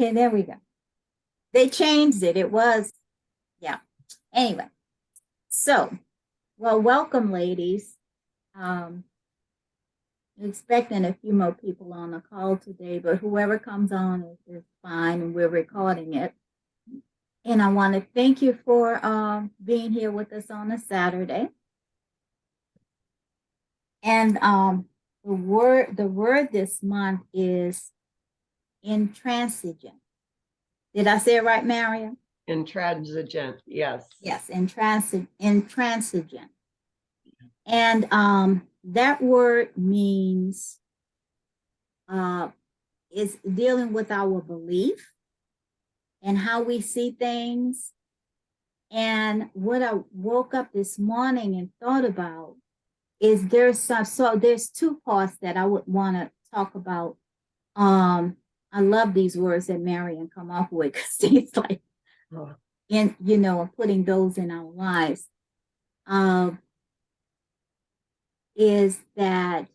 Okay, there we go. They changed it. It was, yeah. Anyway, so, well, welcome, ladies. Expecting a few more people on the call today, but whoever comes on is fine, and we're recording it. And I want to thank you for being here with us on a Saturday. And the word this month is intransigent. Did I say it right, Maria? Intransigent, yes. Yes, intransigent. And that word means is dealing with our belief and how we see things. And what I woke up this morning and thought about is there's two parts that I would want to talk about. I love these words that Marion come up with, because it's like, putting those in our lives. Is that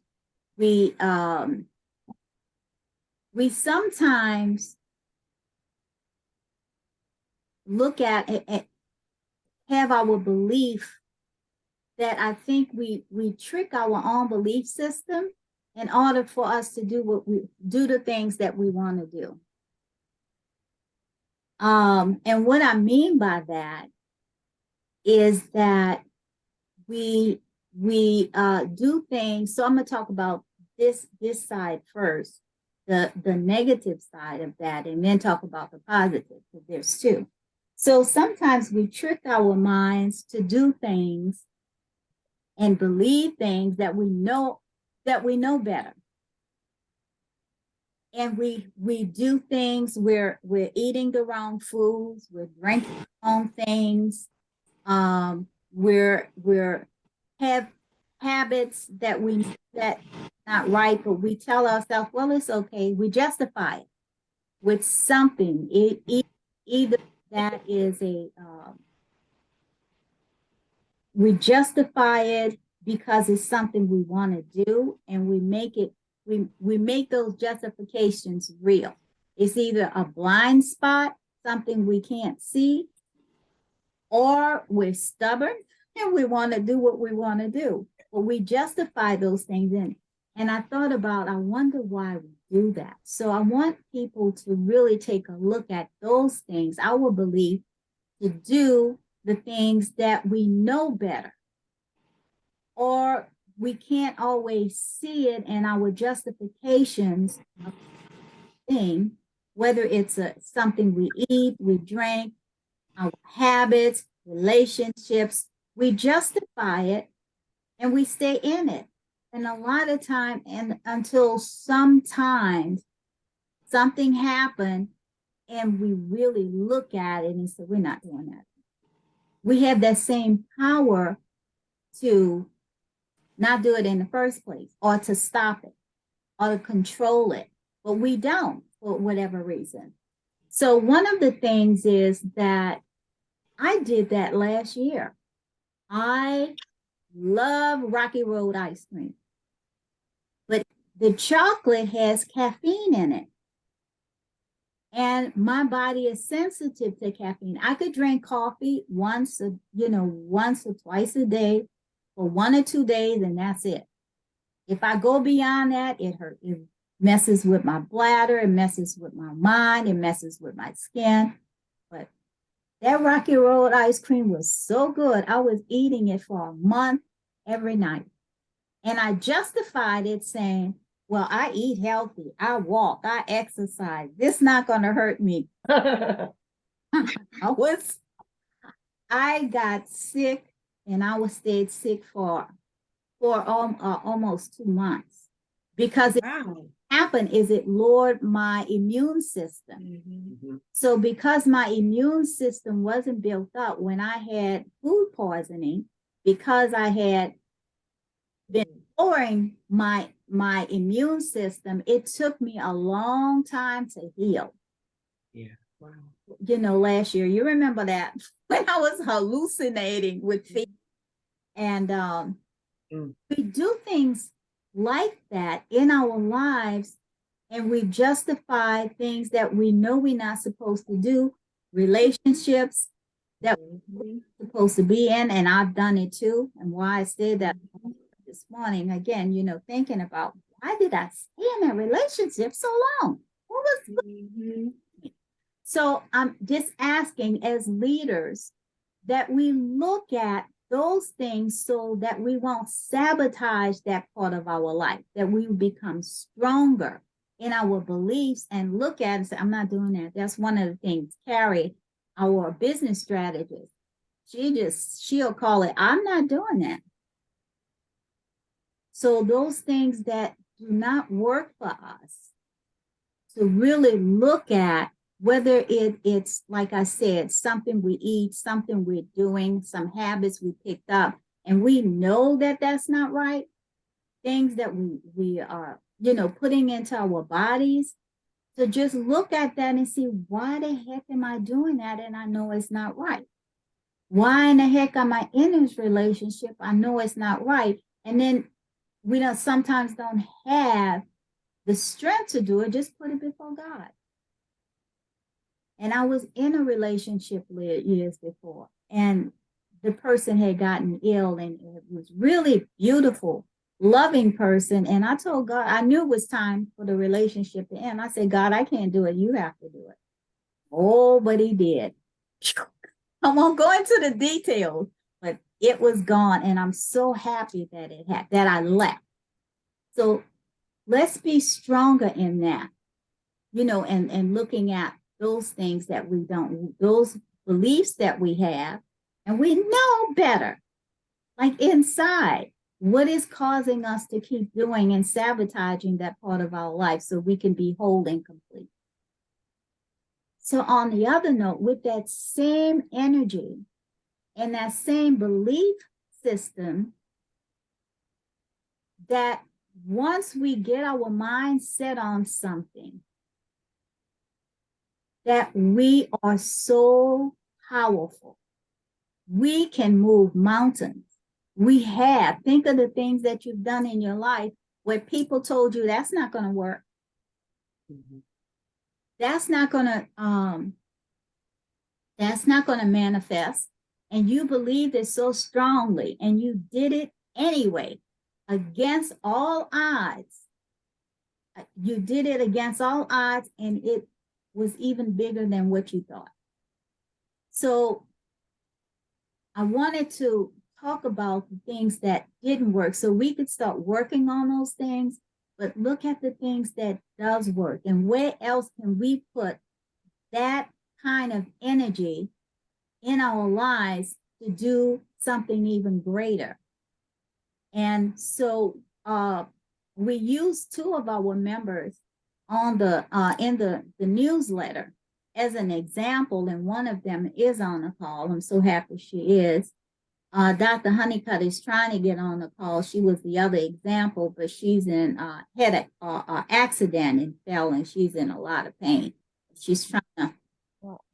we sometimes look at it, have our belief that I think we trick our own belief system in order for us to do the things that we want to do. And what I mean by that is that we do things. So I'm going to talk about this side first, the negative side of that, and then talk about the positive, because there's two. So sometimes we trick our minds to do things and believe things that we know better. And we do things where we're eating the wrong foods, we're drinking the wrong things, we're have habits that not right, but we tell ourselves, well, it's okay. We justify it with something. Either that is we justify it because it's something we want to do, and we make those justifications real. It's either a blind spot, something we can't see, or we're stubborn and we want to do what we want to do. But we justify those things in. And I thought about, I wonder why we do that. So I want people to really take a look at those things, our belief, to do the things that we know better. Or we can't always see it in our justifications of thing, whether it's something we eat, we drink, our habits, relationships, we justify it and we stay in it. And a lot of time, and until sometimes something happened and we really look at it and say, we're not doing that. We have that same power to not do it in the first place, or to stop it, or to control it, but we don't, for whatever reason. So one of the things is that I did that last year. I love Rocky Road ice cream, but the chocolate has caffeine in it. And my body is sensitive to caffeine. I could drink coffee once or twice a day for 1 or 2 days, and that's it. If I go beyond that, it hurts. It messes with my bladder, it messes with my mind, it messes with my skin. But that Rocky Road ice cream was so good. I was eating it for a month every night. And I justified it saying, well, I eat healthy, I walk, I exercise. This is not going to hurt me. I got sick, and I stayed sick for almost 2 months, because what happened is it lowered my immune system. Mm-hmm. So because my immune system wasn't built up when I had food poisoning, because I had been lowering my immune system, it took me a long time to heal. Yeah. Wow. Last year, you remember that, when I was hallucinating with fever. And we do things like that in our lives and we justify things that we know we're not supposed to do, relationships that we're supposed to be in, and I've done it too. And why I said that this morning, again, thinking about why did I stay in that relationship so long? What was So I'm just asking as leaders that we look at those things so that we won't sabotage that part of our life, that we become stronger in our beliefs and look at it and say, I'm not doing that. That's one of the things Carrie, our business strategist, she'll call it, I'm not doing that. So those things that do not work for us, to really look at whether it's, like I said, something we eat, something we're doing, some habits we picked up, and we know that that's not right, things that we are, putting into our bodies, to just look at that and see, why the heck am I doing that? And I know it's not right. Why in the heck am I in this relationship? I know it's not right. And then we sometimes don't have the strength to do it. Just put it before God. And I was in a relationship years before, and the person had gotten ill, and it was really beautiful, loving person. And I told God, I knew it was time for the relationship to end. I said, God, I can't do it. You have to do it. Oh, but he did. I won't go into the details, but it was gone. And I'm so happy that that I left. So let's be stronger in that, and looking at those things that we don't, those beliefs that we have, and we know better, like inside, what is causing us to keep doing and sabotaging that part of our life so we can be whole and complete. So on the other note, with that same energy and that same belief system, that once we get our mind set on something, that we are so powerful. We can move mountains. Think of the things that you've done in your life where people told you that's not going to work. That's not going to manifest. And you believed it so strongly, and you did it anyway, against all odds. You did it against all odds, and it was even bigger than what you thought. So I wanted to talk about the things that didn't work so we could start working on those things, but look at the things that does work, and where else can we put that kind of energy in our lives to do something even greater. And so we used two of our members on in the newsletter as an example, and one of them is on the call. I'm so happy she is. Dr. Honeycutt is trying to get on the call. She was the other example, but she's in head accident and fell, and she's in a lot of pain. She's trying to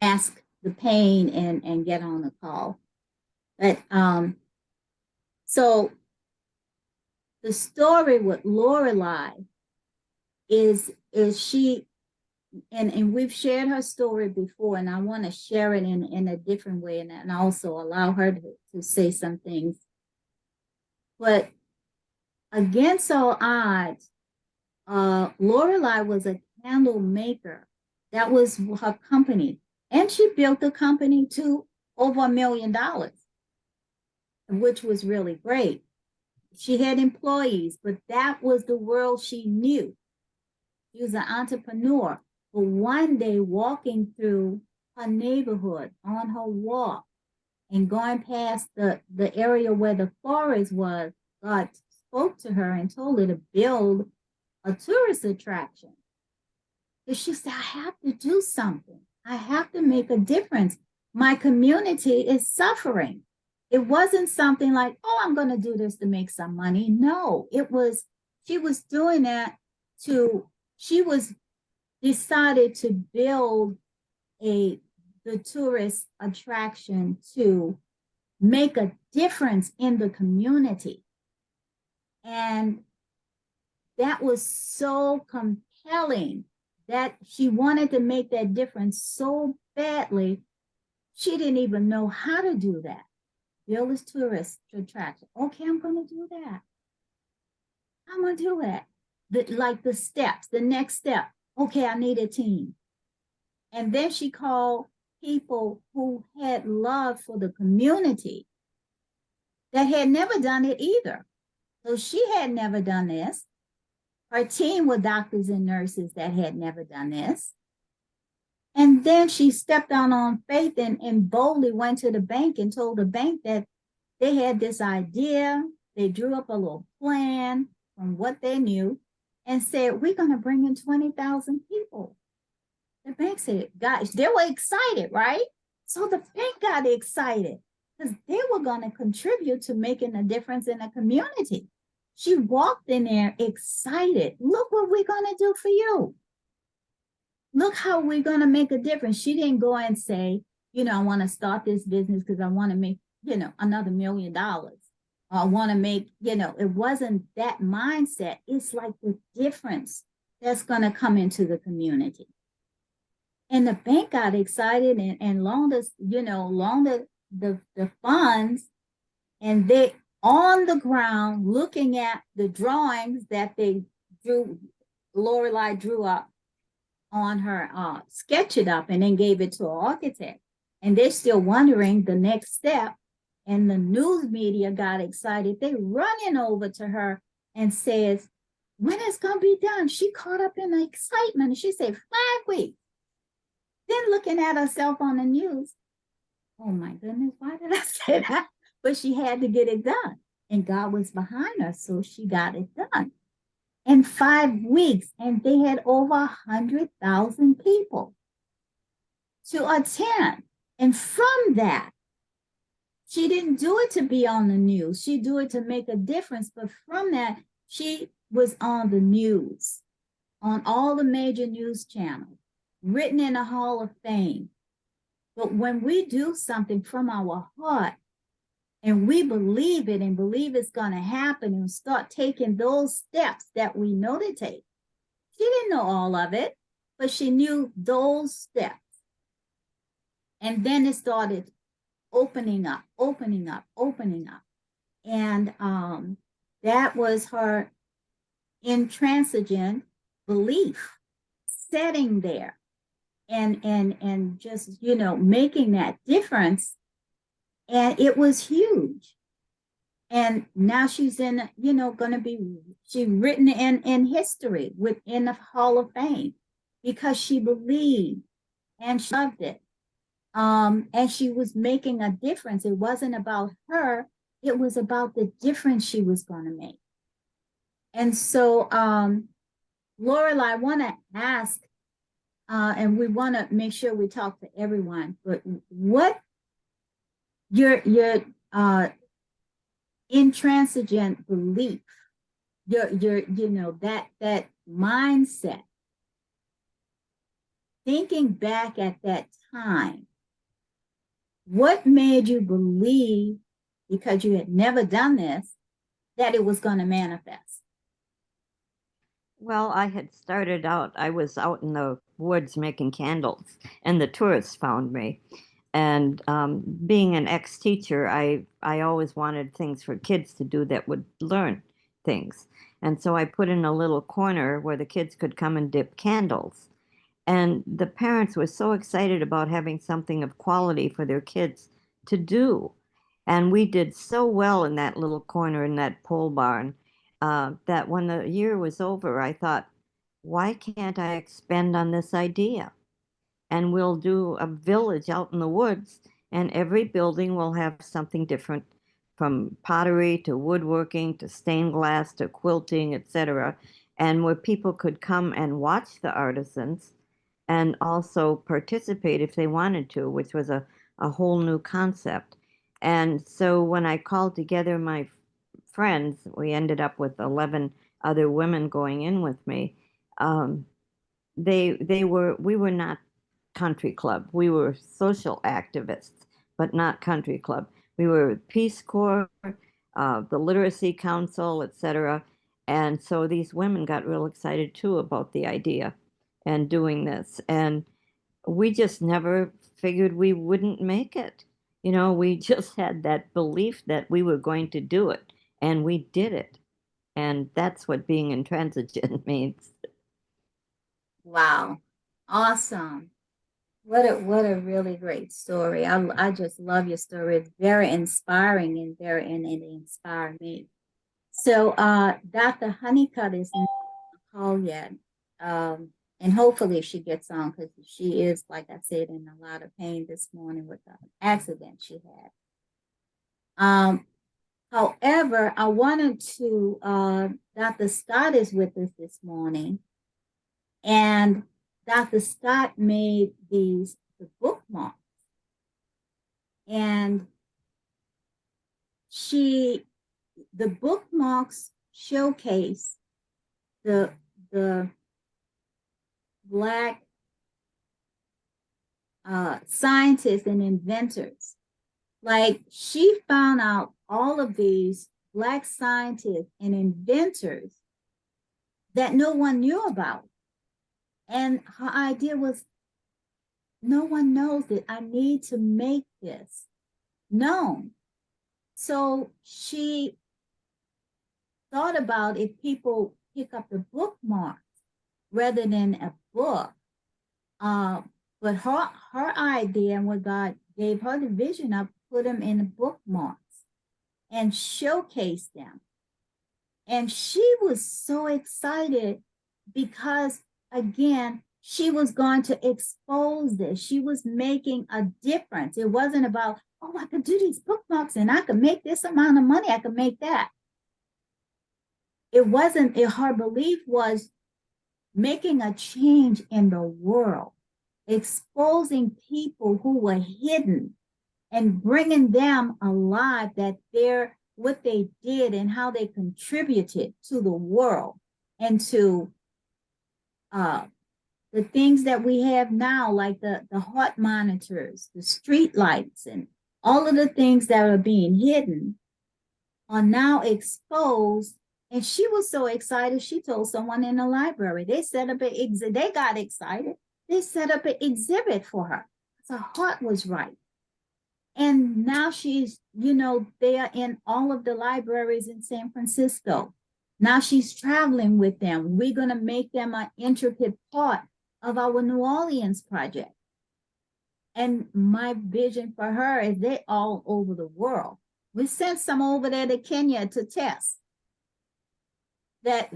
mask the pain and get on the call. But so the story with Lorelei is she, and we've shared her story before, and I want to share it in a different way, and also allow her to say some things. But against all odds, Lorelei was a candle maker. That was her company, and she built the company to over $1 million, which was really great. She had employees, but that was the world she knew. She was an entrepreneur. But one day, walking through her neighborhood on her walk and going past the area where the forest was, God spoke to her and told her to build a tourist attraction. So she said, I have to do something. I have to make a difference. My community is suffering. It wasn't something like, oh, I'm going to do this to make some money. No, she was doing that decided to build the tourist attraction to make a difference in the community. And that was so compelling telling that she wanted to make that difference so badly, she didn't even know how to do that. Build this tourist attraction. Okay, I'm going to do that. I'm going to do it. Like the steps, the next step. Okay, I need a team. And then she called people who had love for the community that had never done it either. So she had never done this. Her team were doctors and nurses that had never done this. And then she stepped out on faith and boldly went to the bank and told the bank that they had this idea. They drew up a little plan from what they knew and said, we're going to bring in 20,000 people. The bank said, guys, they were excited, right? So the bank got excited because they were going to contribute to making a difference in the community. She walked in there excited. Look what we're going to do for you. Look how we're going to make a difference. She didn't go and say, I want to start this business because I want to make, another $1 million. I want to make, it wasn't that mindset. It's like the difference that's going to come into the community. And the bank got excited and loaned us, loaned the funds, and they on the ground looking at the drawings that they drew, Lorelei drew up on her, sketch it up and then gave it to an architect. And they're still wondering the next step. And the news media got excited. They running over to her and says, when it's going to be done? She caught up in the excitement. And she said, 5 weeks. Then looking at herself on the news, oh my goodness, why did I say that? But she had to get it done. And God was behind her, so she got it done. In 5 weeks, and they had over 100,000 people to attend. And from that, she didn't do it to be on the news. She do it to make a difference. But from that, she was on the news, on all the major news channels, written in the Hall of Fame. But when we do something from our heart and we believe it and believe it's going to happen and start taking those steps that we know to take, she didn't know all of it, but she knew those steps. And then it started opening up. And that was her intransigent belief, sitting there and just, making that difference. And it was huge. And now she's in, she's written in history within the Hall of Fame because she believed and she loved it. And she was making a difference. It wasn't about her. It was about the difference she was going to make. And so, Lorelei, I want to ask, and we want to make sure we talk to everyone, but what your intransigent belief, your that mindset, thinking back at that time, what made you believe, because you had never done this, that it was going to manifest? Well, I had started out, I was out in the woods making candles, and the tourists found me. And being an ex-teacher, I always wanted things for kids to do that would learn things. And so I put in a little corner where the kids could come and dip candles. And the parents were so excited about having something of quality for their kids to do. And we did so well in that little corner in that pole barn that when the year was over, I thought, why can't I expand on this idea? And we'll do a village out in the woods, and every building will have something different, from pottery to woodworking to stained glass to quilting, etc. And where people could come and watch the artisans and also participate if they wanted to, which was a whole new concept. And so when I called together my friends, we ended up with 11 other women going in with me. We were not country club. We were social activists, but not country club. We were Peace Corps, the Literacy Council, etc. And so these women got real excited too about the idea and doing this. And we just never figured we wouldn't make it. You know, we just had that belief that we were going to do it, and we did it. And that's what being intransigent means. Wow. Awesome. What a really great story. I just love your story. It's very inspiring and it inspired me. So Dr. Honeycutt is not called yet. And hopefully she gets on because she is, like I said, in a lot of pain this morning with the accident she had. However, I wanted to Dr. Scott is with us this morning. And Dr. Scott made the bookmarks. And the bookmarks showcase the Black scientists and inventors. Like, she found out all of these Black scientists and inventors that no one knew about. And her idea was, no one knows it. I need to make this known. So she thought about if people pick up the bookmarks rather than a book. But her idea and what God gave her the vision of, put them in the bookmarks and showcase them. And she was so excited because, again, she was going to expose this. She was making a difference. It wasn't about, oh, I could do these bookmarks and I could make this amount of money. I could make that. It wasn't, her belief was making a change in the world, exposing people who were hidden and bringing them alive, that what they did and how they contributed to the world and to the things that we have now, like the heart monitors, the street lights, and all of the things that are being hidden are now exposed. And she was so excited, she told someone in the library. They set up they got excited. They set up an exhibit for her. Her heart was right. And now she's, they are in all of the libraries in San Francisco. Now she's traveling with them. We're going to make them an intricate part of our New Orleans project. And my vision for her is they're all over the world. We sent some over there to Kenya to test. That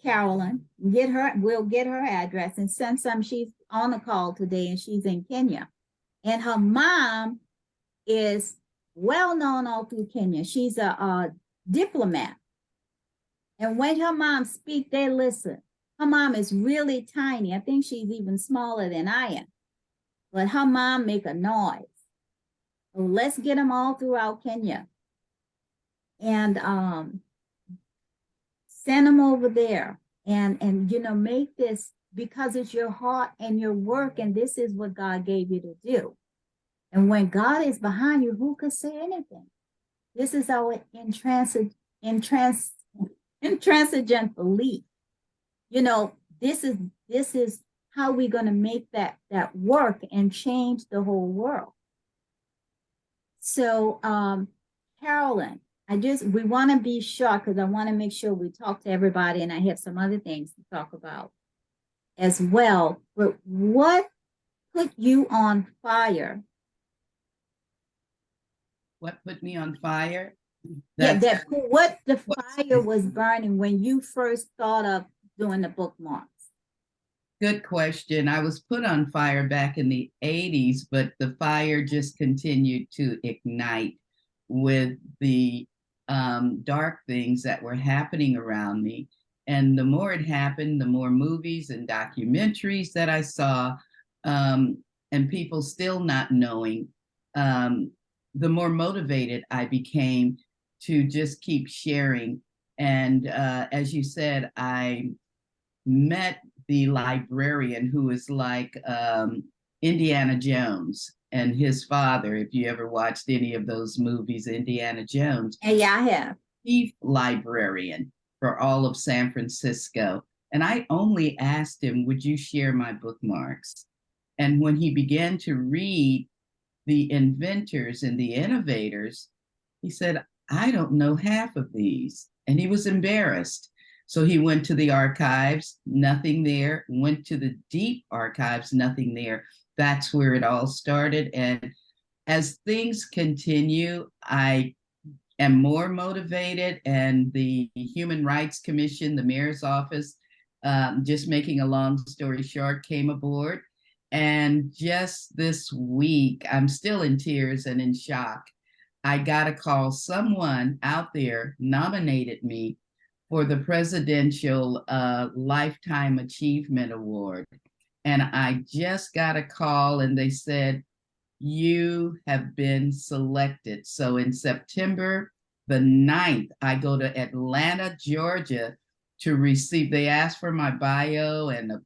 Carolyn, we'll get her address and send some. She's on a call today and she's in Kenya. And her mom is well known all through Kenya. She's a diplomat. And when her mom speaks, they listen. Her mom is really tiny. I think she's even smaller than I am. But her mom make a noise. So let's get them all throughout Kenya. And send them over there and make this, because it's your heart and your work, and this is what God gave you to do. And when God is behind you, who could say anything? This is our intransigent belief. This is how we're going to make that work and change the whole world. So, Carolyn, we want to be short because I want to make sure we talk to everybody, and I have some other things to talk about as well. But what put you on fire? What put me on fire? What the fire was burning when you first thought of doing the bookmarks? Good question. I was put on fire back in the 80s, but the fire just continued to ignite with the dark things that were happening around me. And the more it happened, the more movies and documentaries that I saw, and people still not knowing, the more motivated I became to just keep sharing. And as you said, I met the librarian who is like Indiana Jones and his father. If you ever watched any of those movies, Indiana Jones. Yeah, I have. Chief librarian for all of San Francisco. And I only asked him, would you share my bookmarks? And when he began to read the inventors and the innovators, he said, I don't know half of these. And he was embarrassed. So he went to the archives, nothing there, went to the deep archives, nothing there. That's where it all started. And as things continue, I am more motivated, and the Human Rights Commission, the mayor's office, just making a long story short, came aboard. And just this week, I'm still in tears and in shock. I got a call. Someone out there nominated me for the Presidential Lifetime Achievement Award. And I just got a call and they said, you have been selected. So in September the 9th, I go to Atlanta, Georgia to receive, they asked for my bio and a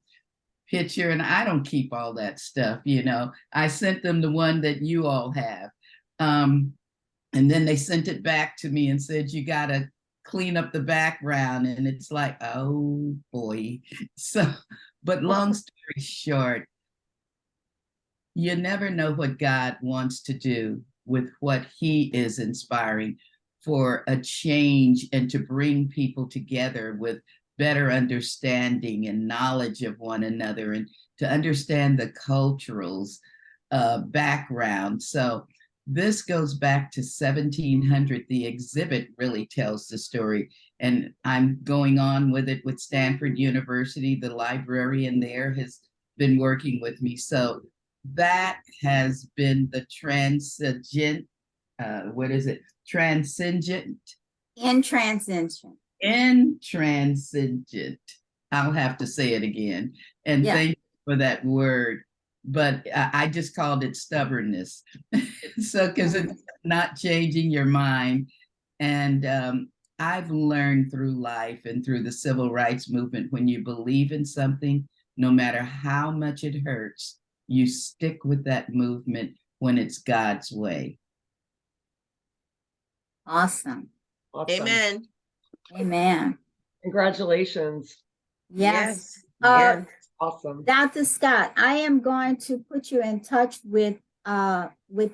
picture, and I don't keep all that stuff, you know. I sent them the one that you all have. And then they sent it back to me and said, you got to clean up the background. And it's like, oh boy. So, but long story short, you never know what God wants to do with what he is inspiring for a change and to bring people together with better understanding and knowledge of one another and to understand the cultural background. So this goes back to 1700. The exhibit really tells the story. And I'm going on with it with Stanford University. The librarian there has been working with me. So that has been the transcendent, what is it? Transcendent. Intransigent. Intransigent. I'll have to say it again. And Yeah. thank you for that word. But I just called it stubbornness. So, because it's not changing your mind. And I've learned through life and through the civil rights movement, when you believe in something, no matter how much it hurts, you stick with that movement when it's God's way. Awesome. Awesome. Amen. Amen. Congratulations. Yes. Yes. Awesome. Dr. Scott, I am going to put you in touch with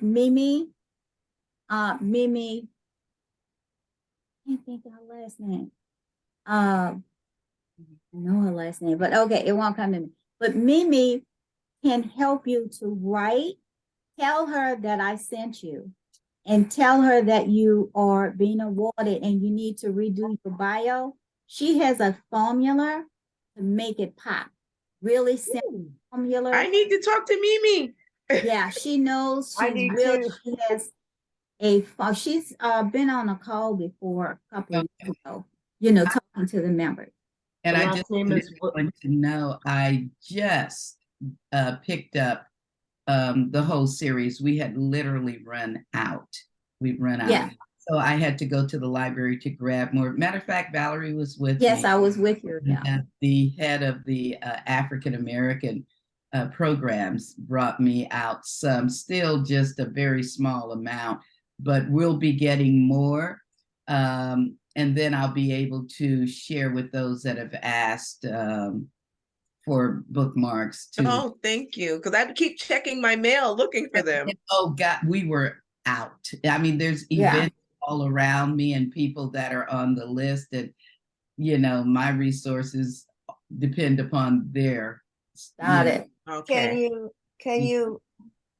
Mimi. Mimi, I can't think of her last name. I know her last name, but okay, it won't come to me. But Mimi can help you to write. Tell her that I sent you and tell her that you are being awarded and you need to redo your bio. She has a formula to make it pop. Really simple formula. I need to talk to Mimi. Yeah, she knows. I She's do real. too. She has she's been on a call before a couple of years ago, you know, talking to the members. And The I last just name is what? want to know, I just picked up the whole series. We had literally run out. We've run out. Yeah. So I had to go to the library to grab more. Matter of fact, Valerie was with Yes, me. I was with you. Yeah. And the head of the African American programs brought me out some, still just a very small amount, but we'll be getting more. And then I'll be able to share with those that have asked for bookmarks too. Oh, thank you. Because I keep checking my mail looking for them. Oh God, we were out. I mean, there's events all around me and people that are on the list, and you know, my resources depend upon their. Got it. Okay. Can you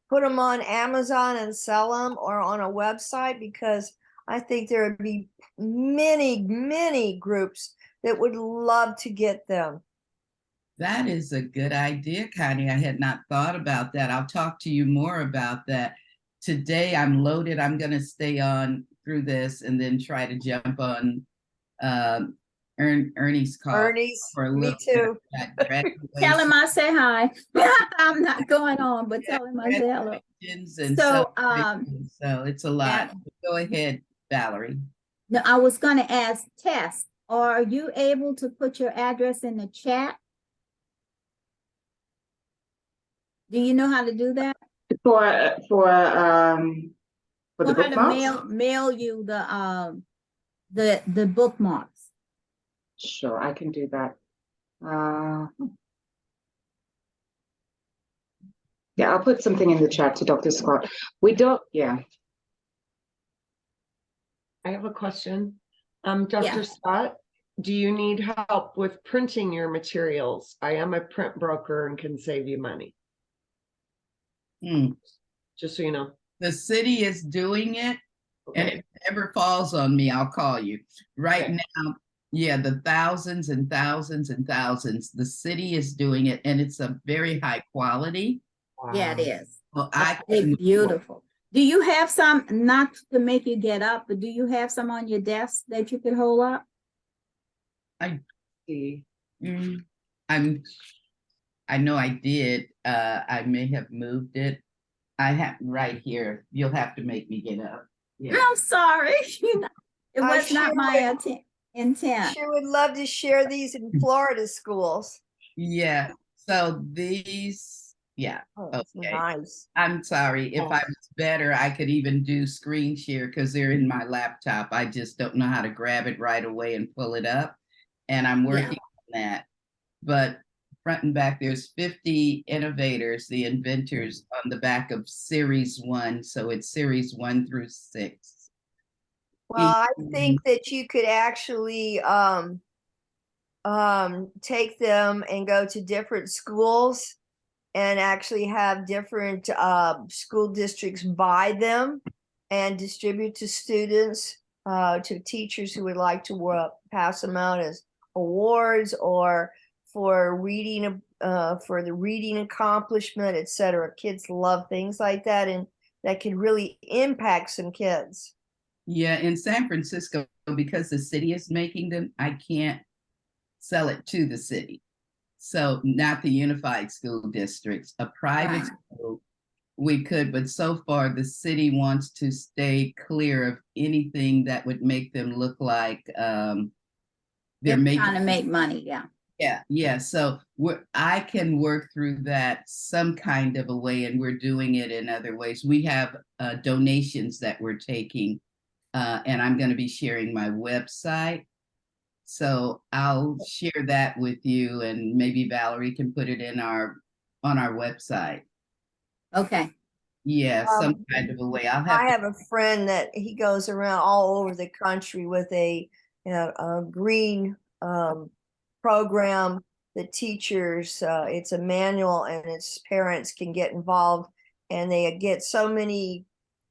put them on Amazon and sell them, or on a website? Because I think there would be many groups that would love to get them. That is a good idea, Connie. I had not thought about that. I'll talk to you more about that. Today I'm loaded. I'm going to stay on through this and then try to jump on Ernie's call. Ernie's, for a me little too. Tell him I say hi. I'm not going on, but tell him I say hello. And So, so it's a lot. Go ahead, Valerie. no, I was going to ask Tess, are you able to put your address in the chat? Do you know how to do that? For the For her to bookmarks? mail you the bookmarks. Sure, I can do that. Yeah, I'll put something in the chat to Dr. Scott. We don't, yeah. I have a question. Dr. Scott, do you need help with printing your materials? I am a print broker and can save you money, Hmm. just so you know. The city is doing it, and Okay. if it ever falls on me, I'll call you. Right Okay. now, yeah, the thousands and thousands and thousands, the city is doing it, and it's a very high quality. Yeah, it Wow. is. Well, I It's can, beautiful. Do you have some, not to make you get up, but do you have some on your desk that you could hold up? See. I know I did. I may have moved it. I have right here. You'll have to make me get up. Yeah. I'm sorry. It I was not sure my would- intent. Sure would love to share these in Florida schools. Yeah. So these, yeah. Oh, it's Okay. nice. I'm sorry. If I was better, I could even do screen share because they're in my laptop. I just don't know how to grab it right away and pull it up. And I'm working on that. But front and back, there's 50 innovators, the inventors on the back of series 1. So it's series 1 through 6. Well, I think that you could actually take them and go to different schools and actually have different school districts buy them and distribute to students, to teachers who would like to pass them out as awards or for reading, for the reading accomplishment, etc. Kids love things like that, and that can really impact some kids. Yeah, in San Francisco, because the city is making them, I can't sell it to the city. So not the unified school districts, a private school, we could, but so far the city wants to stay clear of anything that would make them look like they're trying to make money. Yeah. So I can work through that some kind of a way, and we're doing it in other ways. We have donations that we're taking, and I'm going to be sharing my website. So I'll share that with you, and maybe Valerie can put it in on our website. Okay. Yeah, some kind of a way. I have a friend that he goes around all over the country with a green program. The teachers, it's a manual, and its parents can get involved, and they get so many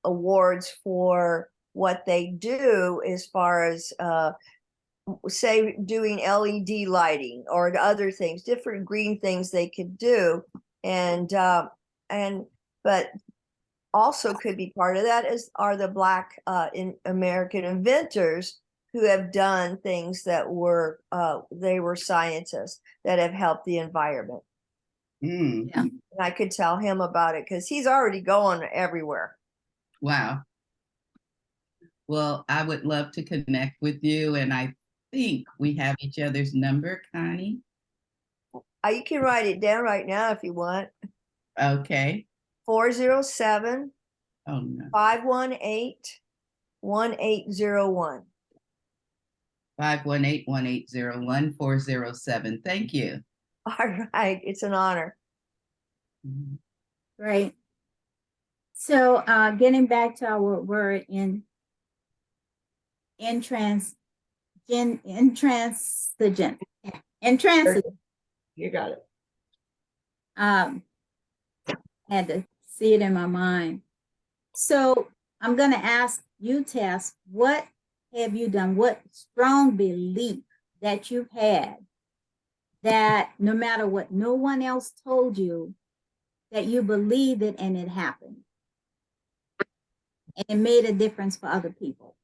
awards for what they do as far as say doing LED lighting or other things, different green things they could do, and but also could be part of that are the Black American inventors who have done things that were they were scientists that have helped the environment. Yeah. And I could tell him about it because he's already going everywhere. Wow. Well, I would love to connect with you, and I think we have each other's number, Connie. You can write it down right now if you want. Okay. 407 Oh no. 518 1801. 518-1801-407. Thank you. All right, it's an honor. Great. So getting back to our word intransigent. You got it. Had to see it in my mind. So I'm going to ask you, Tess, what have you done? What strong belief that you've had that no matter what no one else told you, that you believed it and it happened? And it made a difference for other people.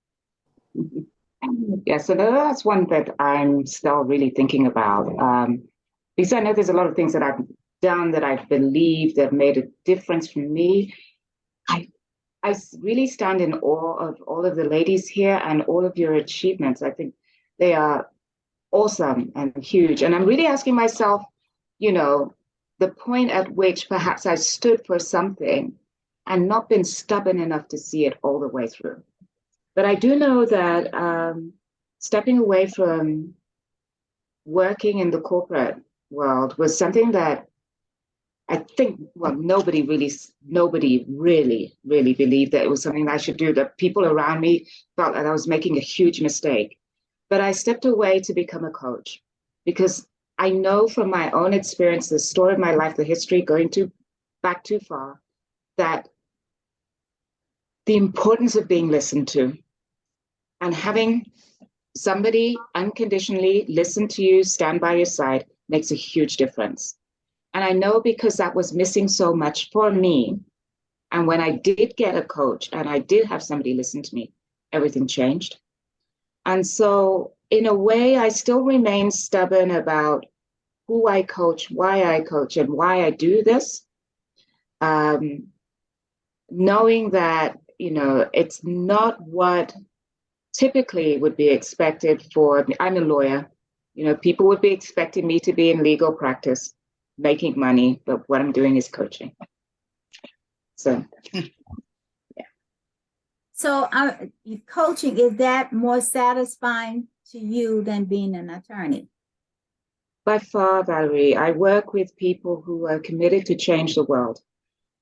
Yeah, so that's one that I'm still really thinking about. Because I know there's a lot of things that I've done that I believe that made a difference for me. I really stand in awe of all of the ladies here and all of your achievements. I think they are awesome and huge. And I'm really asking myself, the point at which perhaps I stood for something and not been stubborn enough to see it all the way through. But I do know that stepping away from working in the corporate world was something that I think, well, nobody really believed that it was something that I should do. That people around me felt that I was making a huge mistake. But I stepped away to become a coach because I know from my own experience, the story of my life, the history, back too far, that the importance of being listened to and having somebody unconditionally listen to you, stand by your side, makes a huge difference. And I know because that was missing so much for me. And when I did get a coach and I did have somebody listen to me, everything changed. And so in a way, I still remain stubborn about who I coach, why I coach, and why I do this. Knowing that, it's not what typically would be expected for, I'm a lawyer, people would be expecting me to be in legal practice, making money, but what I'm doing is coaching. So, yeah. So coaching, is that more satisfying to you than being an attorney? By far, Valerie, I work with people who are committed to change the world.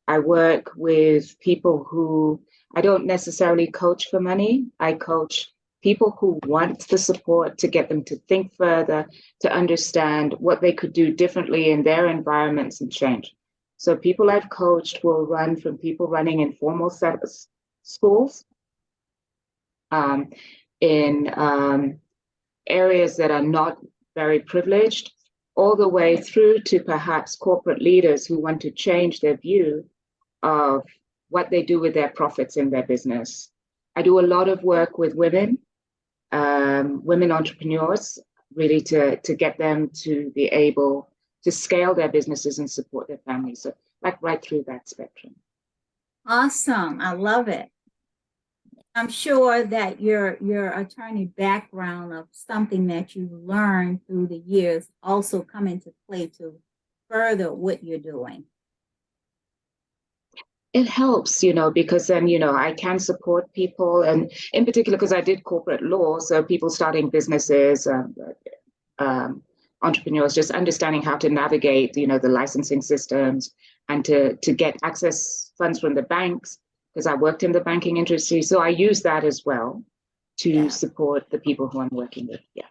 I work with people who, I don't necessarily coach for money. I coach people who want the support to get them to think further, to understand what they could do differently in their environments and change. So people I've coached will run from people running informal schools in areas that are not very privileged, all the way through to perhaps corporate leaders who want to change their view of what they do with their profits in their business. I do a lot of work with women entrepreneurs, really to get them to be able to scale their businesses and support their families. So like right through that spectrum. Awesome. I love it. I'm sure that your attorney background of something that you learned through the years also come into play to further what you're doing. It helps, because then, I can support people, and in particular, because I did corporate law, so people starting businesses, entrepreneurs, just understanding how to navigate, the licensing systems and to get access funds from the banks, because I worked in the banking industry. So I use that as well to support the people who I'm working with. Yeah.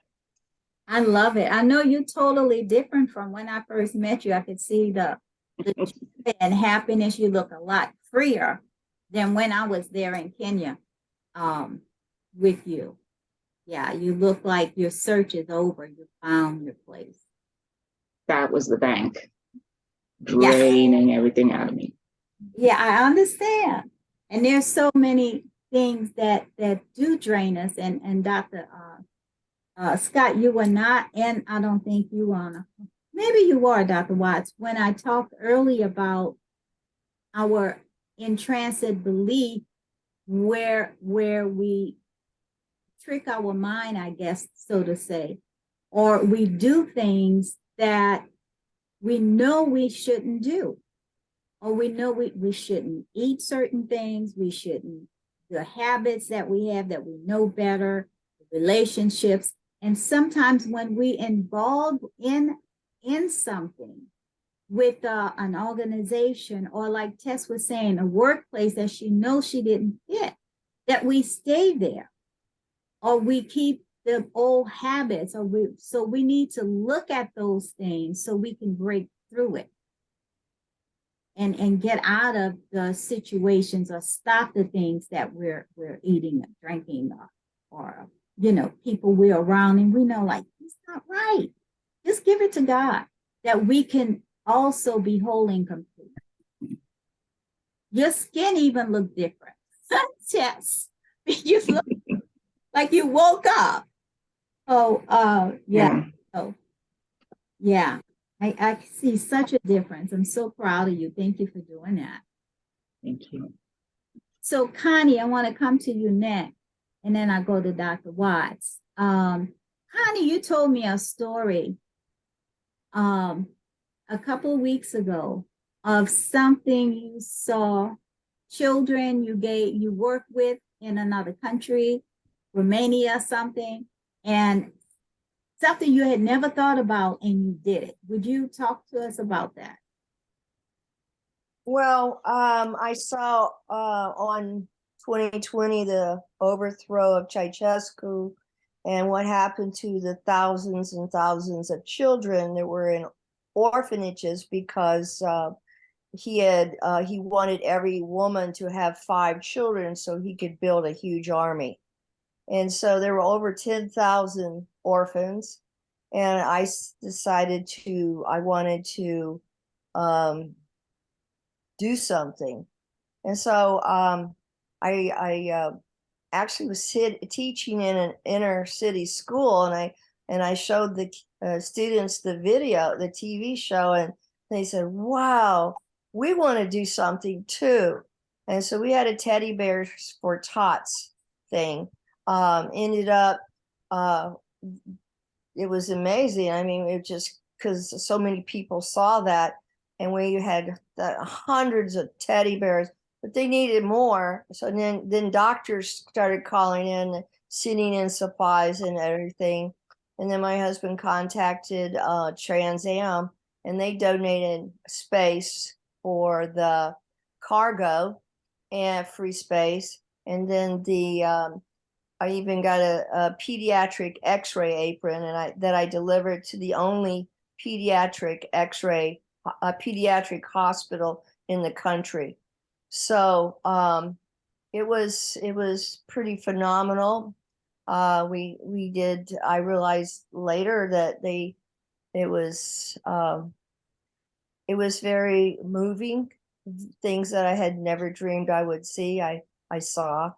I love it. I know you're totally different from when I first met you. I could see the joy and happiness. You look a lot freer than when I was there in Kenya with you. Yeah, you look like your search is over. You found your place. That was the bank draining everything out of me. Yeah, I understand. And there's so many things that do drain us. And Dr. Scott, you were not, and I don't think you are. Maybe you are, Dr. Watts. When I talked earlier about our in-transit belief, where we trick our mind, I guess, so to say, or we do things that we know we shouldn't do, or we know we shouldn't eat certain things, we shouldn't, the habits that we have that we know better, relationships. And sometimes when we involve in something with an organization, or like Tess was saying, a workplace that she knows she didn't fit, that we stay there, or we keep the old habits, so we need to look at those things so we can break through it and get out of the situations, or stop the things that we're eating or drinking, or people we're around and we know, like, it's not right. Just give it to God, that we can also be whole and complete. Your skin even look different. Yes. You look like you woke up. Oh, yeah. Oh, yeah. I see such a difference. I'm so proud of you. Thank you for doing that. Thank you. So Connie, I want to come to you next, and then I go to Dr. Watts. Connie, you told me a story a couple of weeks ago of something you saw, children you work with in another country, Romania, something, and something you had never thought about and you did it. Would you talk to us about that? Well, I saw on 2020 the overthrow of Ceausescu and what happened to the thousands and thousands of children that were in orphanages because he wanted every woman to have 5 children so he could build a huge army. And so there were over 10,000 orphans, and I decided I wanted to do something. And so I actually was teaching in an inner city school, and I showed the students the video, the TV show, and they said, "Wow, we want to do something too." And so we had a teddy bears for tots thing. Ended up, it was amazing. I mean, it just because so many people saw that, and we had hundreds of teddy bears, but they needed more. So then doctors started calling in, sending in supplies and everything. And then my husband contacted Trans Am, and they donated space for the cargo and free space. And then I even got a pediatric X-ray apron, and that I delivered to the only pediatric X-ray, a pediatric hospital in the country. So it was pretty phenomenal. We did. I realized later that it was very moving. Things that I had never dreamed I would see. I saw.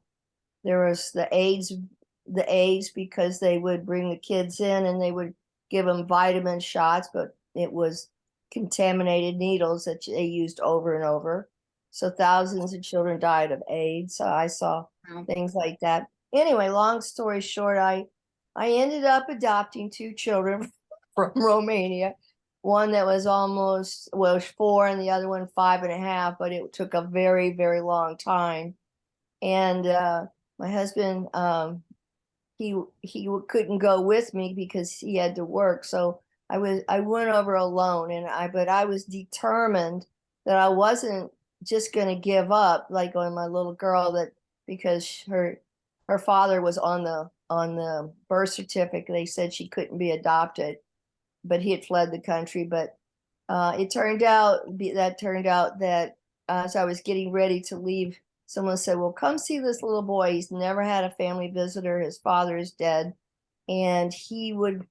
There was the AIDS because they would bring the kids in and they would give them vitamin shots, but it was contaminated needles that they used over and over. So thousands of children died of AIDS. So I saw things like that. Anyway, long story short, I ended up adopting 2 children from Romania. One that was almost 4 and the other one 5.5, but it took a very, very long time. And my husband, he couldn't go with me because he had to work. So I went over alone, but I was determined that I wasn't just going to give up like on my little girl, that because her father was on the birth certificate. They said she couldn't be adopted, but he had fled the country. But it turned out that as I was getting ready to leave, someone said, "Well, come see this little boy. He's never had a family visitor. His father is dead, and he would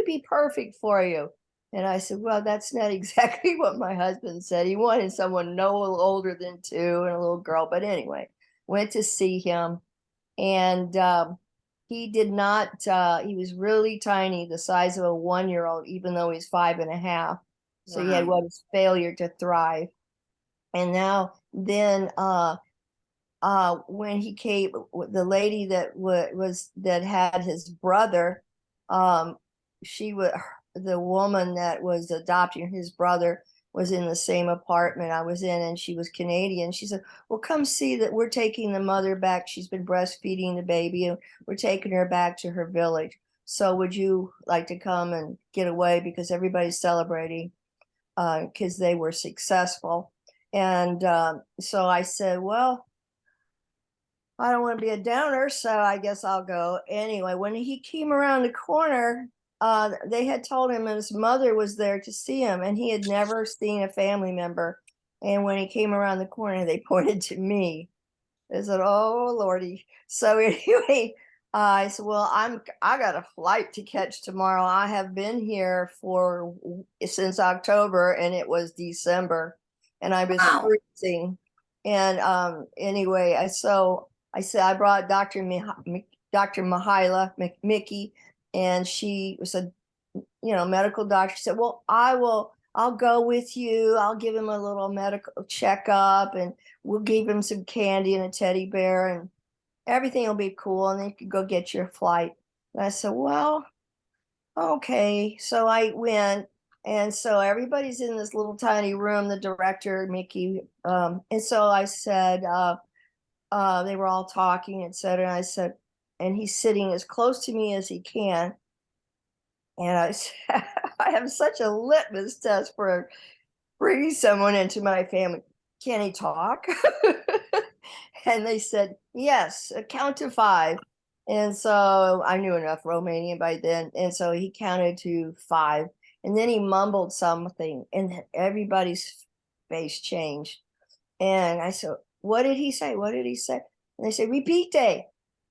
be perfect for you." And I said, "Well, that's not exactly what my husband said. He wanted someone no older than 2 and a little girl." But anyway, went to see him, and he did not. He was really tiny, the size of a 1-year-old, even though he's 5.5. So he had what is failure to thrive. And now then when he came, the lady that that had his brother, the woman that was adopting his brother was in the same apartment I was in, and she was Canadian. She said, "Well, come see that we're taking the mother back. She's been breastfeeding the baby, and we're taking her back to her village. So would you like to come and get away, because everybody's celebrating because they were successful." And so I said, "Well, I don't want to be a downer, so I guess I'll go." Anyway, when he came around the corner, they had told him his mother was there to see him, and he had never seen a family member. And when he came around the corner, they pointed to me. They said, "Oh, Lordy." So anyway, I said, "Well, I got a flight to catch tomorrow. I have been here since October, and it was December, and I was freezing." And anyway, I said I brought Dr. Mihaila Mickey, and she was a medical doctor. She said, "Well, I'll go with you. I'll give him a little medical checkup, and we'll give him some candy and a teddy bear, and everything will be cool, and then you can go get your flight." And I said, "Well, okay." So I went, and so everybody's in this little tiny room, the director, Mickey, and so I said, they were all talking, etc. And I said, and he's sitting as close to me as he can. And I said, I have such a litmus test for bringing someone into my family. Can he talk? And they said, yes, count to 5. And so I knew enough Romanian by then. And so he counted to 5. And then he mumbled something, and everybody's face changed. And I said, what did he say? What did he say? And they said, repeat.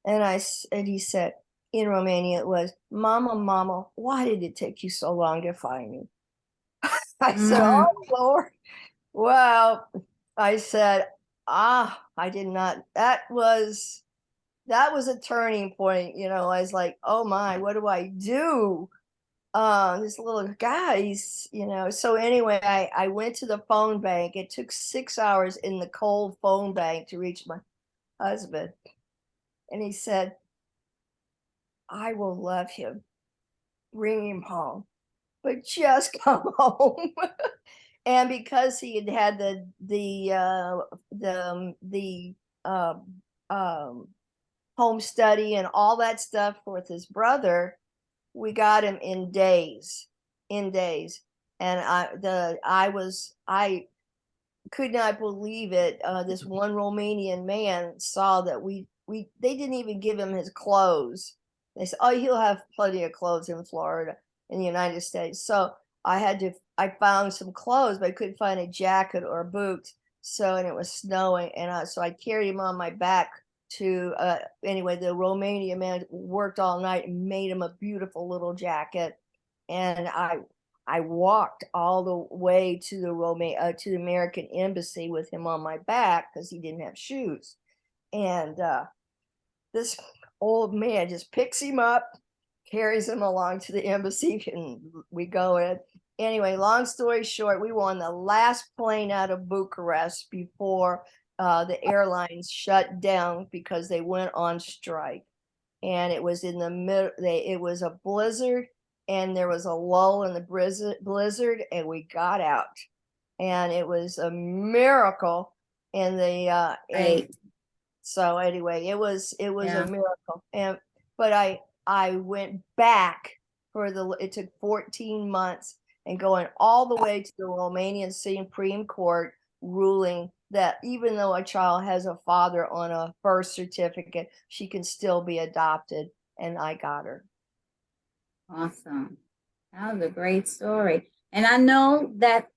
And he said, in Romania, it was, Mama, Mama, why did it take you so long to find me? I said, oh, Lord. Well, I said, I did not. That was a turning point. You know, I was like, oh my, what do I do? This little guys, you know. So anyway, I went to the phone bank. It took 6 hours in the cold phone bank to reach my husband. And he said, I will love him. Bring him home, but just come home. And because he had had the home study and all that stuff with his brother, we got him in days. And I could not believe it. This one Romanian man saw that they didn't even give him his clothes. They said, oh, he'll have plenty of clothes in Florida, in the United States. So I found some clothes, but I couldn't find a jacket or boots. So, and it was snowing. And so I carried him on my back to, anyway, the Romanian man worked all night and made him a beautiful little jacket. And I walked all the way to the American embassy with him on my back because he didn't have shoes. And this old man just picks him up, carries him along to the embassy, and we go in. Anyway, long story short, we were on the last plane out of Bucharest before the airlines shut down because they went on strike. And it was in the middle, it was a blizzard, and there was a lull in the blizzard, and we got out. And it was a miracle. And so anyway, it was a miracle. But I went back it took 14 months, and going all the way to the Romanian Supreme Court ruling that even though a child has a father on a birth certificate, she can still be adopted. And I got her. Awesome. That was a great story. And I know that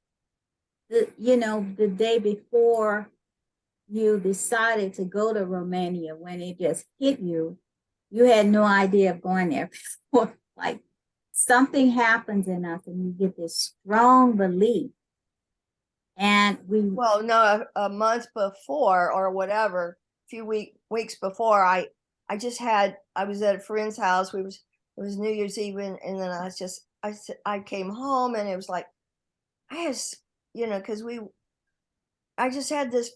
the day before you decided to go to Romania, when it just hit you, you had no idea of going there before. Like, something happens in us and you get this strong belief. And well, no, a month before or whatever, a few weeks before, I was at a friend's house. It was New Year's Eve, and then I came home, and it was like, because I just had this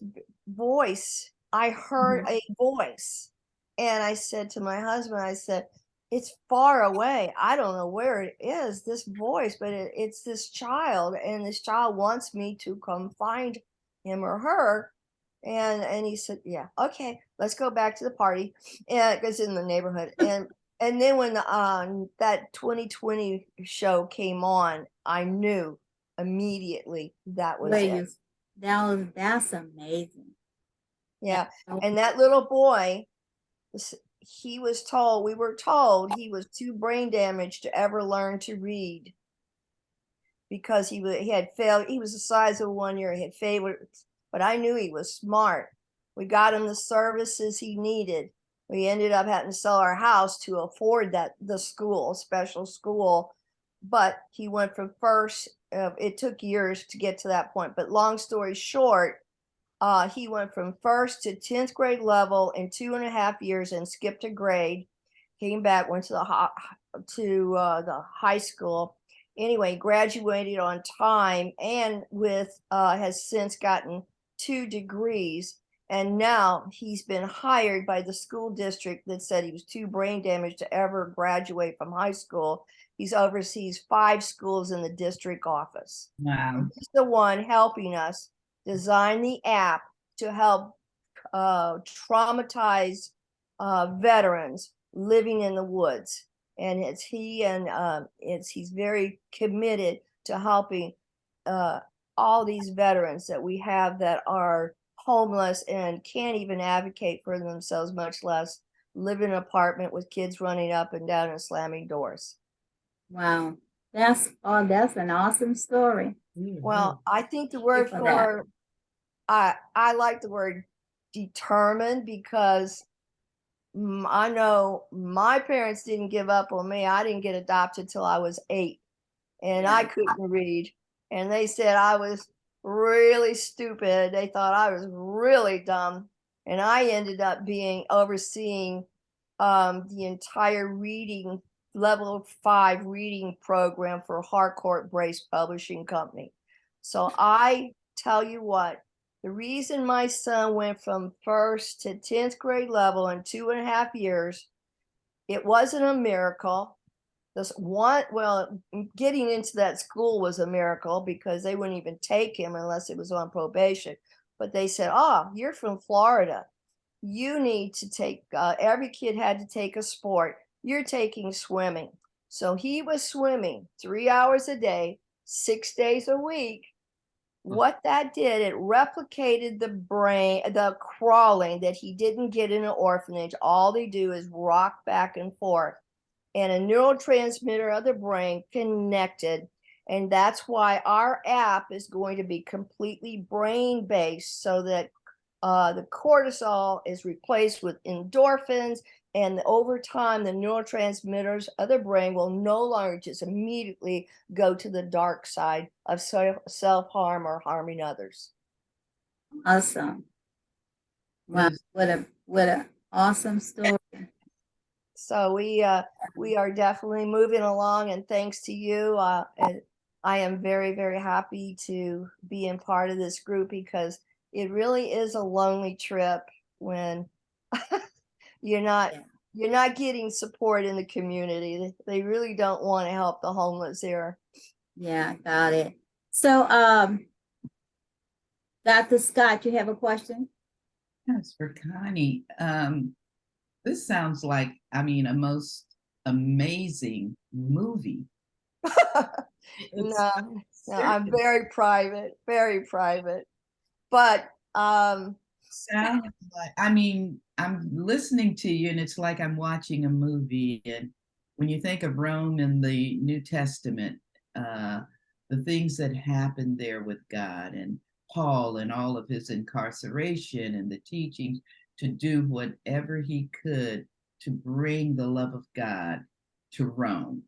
voice. I heard a voice, and I said to my husband, I said, it's far away. I don't know where it is, this voice, but it's this child, and this child wants me to come find him or her. And he said, yeah, okay, let's go back to the party. And it's in the neighborhood. And then when that 2020 show came on, I knew immediately that was it. That's amazing. Yeah. And that little boy, we were told he was too brain damaged to ever learn to read, because he had failed. He was the size of 1 year. He had failed, but I knew he was smart. We got him the services he needed. We ended up having to sell our house to afford the special school. But he went from first, it took years to get to that point. But long story short, he went from first to 10th grade level in 2.5 years and skipped a grade. Came back, went to the high school. Anyway, graduated on time, and has since gotten 2 degrees. And now he's been hired by the school district that said he was too brain damaged to ever graduate from high school. He oversees 5 schools in the district office. Wow. He's the one helping us design the app to help traumatized veterans living in the woods. and he's very committed to helping all these veterans that we have that are homeless and can't even advocate for themselves, much less live in an apartment with kids running up and down and slamming doors. Wow. That's an awesome story. Well, I think the word for that. for I like the word determined, because I know my parents didn't give up on me. I didn't get adopted till I was 8, and I couldn't read. And they said I was really stupid. They thought I was really dumb. And I ended up overseeing the entire level 5 reading program for Harcourt Brace Publishing Company. So I tell you what, the reason my son went from 1st to 10th grade level in 2.5 years, it wasn't a miracle. Getting into that school was a miracle, because they wouldn't even take him unless it was on probation. But they said, "Oh, you're from Florida. You need to take," every kid had to take a sport. "You're taking swimming." So he was swimming 3 hours a day, 6 days a week. What that did, it replicated the crawling that he didn't get in an orphanage. All they do is rock back and forth, and a neurotransmitter of the brain connected. And that's why our app is going to be completely brain based, so that the cortisol is replaced with endorphins, and over time the neurotransmitters of the brain will no longer just immediately go to the dark side of self-harm or harming others. Awesome. Wow, what a awesome story. So we are definitely moving along, and thanks to you, and I am very, very happy to be in part of this group, because it really is a lonely trip when you're not getting support in the community. They really don't want to help the homeless here. Yeah, got it. So, Dr. Scott, you have a question? Yes, for Connie. This sounds like, a most amazing movie. No, I'm very private, but sounds like, I'm listening to you and it's like I'm watching a movie. And when you think of Rome in the New Testament, the things that happened there with God and Paul and all of his incarceration and the teachings to do whatever he could to bring the love of God to Rome,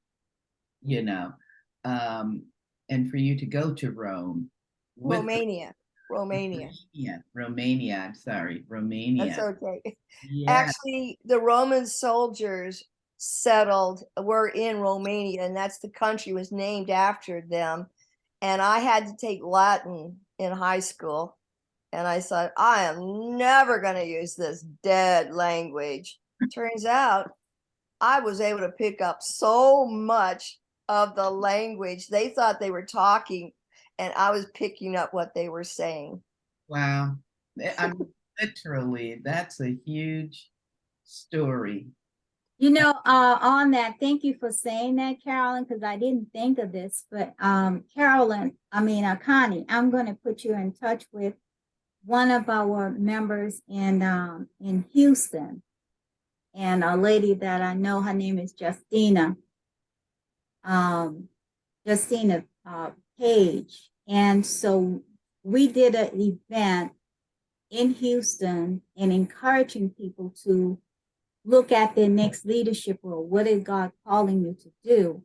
and for you to go to Rome. Romania. I'm sorry, Romania. That's okay. Yeah. Actually, the Roman soldiers were in Romania, and that's the country was named after them. And I had to take Latin in high school. And I thought, I am never going to use this dead language. Turns out I was able to pick up so much of the language. They thought they were talking, and I was picking up what they were saying. Wow. Literally, that's a huge story. On that, thank you for saying that, Carolyn, because I didn't think of this, but Connie, I'm going to put you in touch with one of our members in Houston, and a lady that I know, her name is Justina Page. And so we did an event in Houston and encouraging people to look at their next leadership role. What is God calling you to do?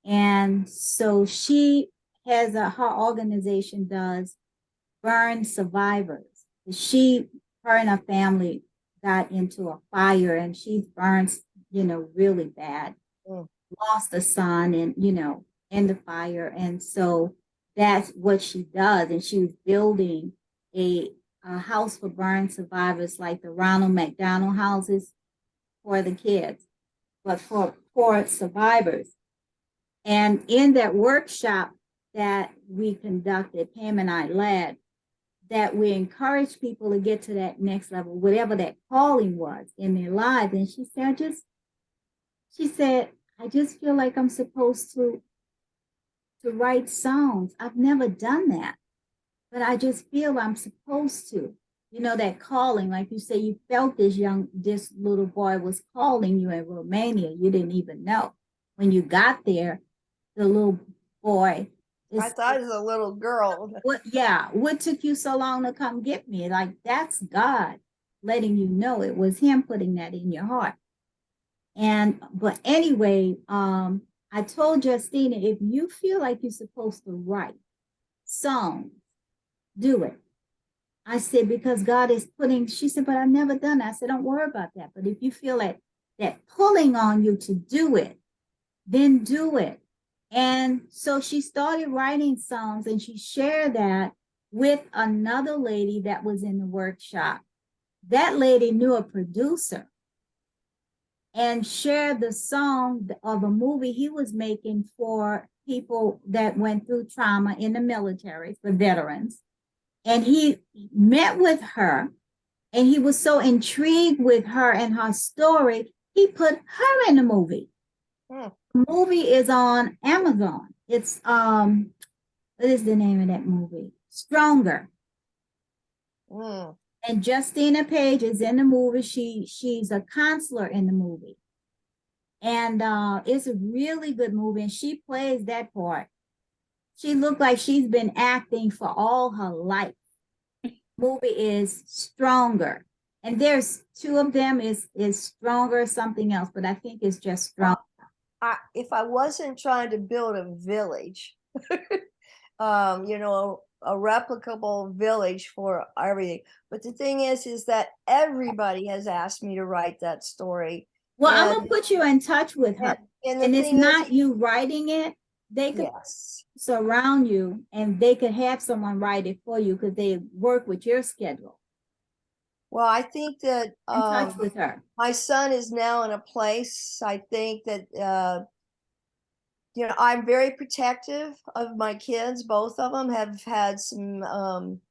And so she has her organization does burn survivors. Her and her family got into a fire, and she burns, really bad. Lost a son, and in the fire. And so that's what she does. And she was building a house for burn survivors, like the Ronald McDonald houses for the kids, but for survivors. And in that workshop that we conducted, Pam and I led, that we encourage people to get to that next level, whatever that calling was in their lives. And she said, I just feel like I'm supposed to write songs. I've never done that, but I just feel I'm supposed to. You know, that calling, like you say, you felt this little boy was calling you in Romania. You didn't even know. When you got there, the little boy I thought it was a little girl. what took you so long to come get me? Like, that's God letting you know it was him putting that in your heart. But anyway, I told Justina, if you feel like you're supposed to write songs, do it. I said, because God is putting, she said, but I've never done that. I said, don't worry about that. But if you feel that pulling on you to do it, then do it. And so she started writing songs, and she shared that with another lady that was in the workshop. That lady knew a producer and shared the song of a movie he was making for people that went through trauma in the military, for veterans. And he met with her, and he was so intrigued with her and her story, he put her in the movie. The movie is on Amazon. It's what is the name of that movie? Stronger. And Justina Page is in the movie. She's a counselor in the movie. And it's a really good movie, and she plays that part. She looked like she's been acting for all her life. Movie is Stronger. And there's two of them, is Stronger something else, but I think it's just Stronger. If I wasn't trying to build a village, you know, a replicable village for everything. But the thing is that everybody has asked me to write that story. Well, I'm gonna put you in touch with her. And it's not you writing it. They could surround you, and they could have someone write it for you because they work with your schedule. Well, I think that in touch with her. My son is now in a place, I think that you know, I'm very protective of my kids. Both of them have had some,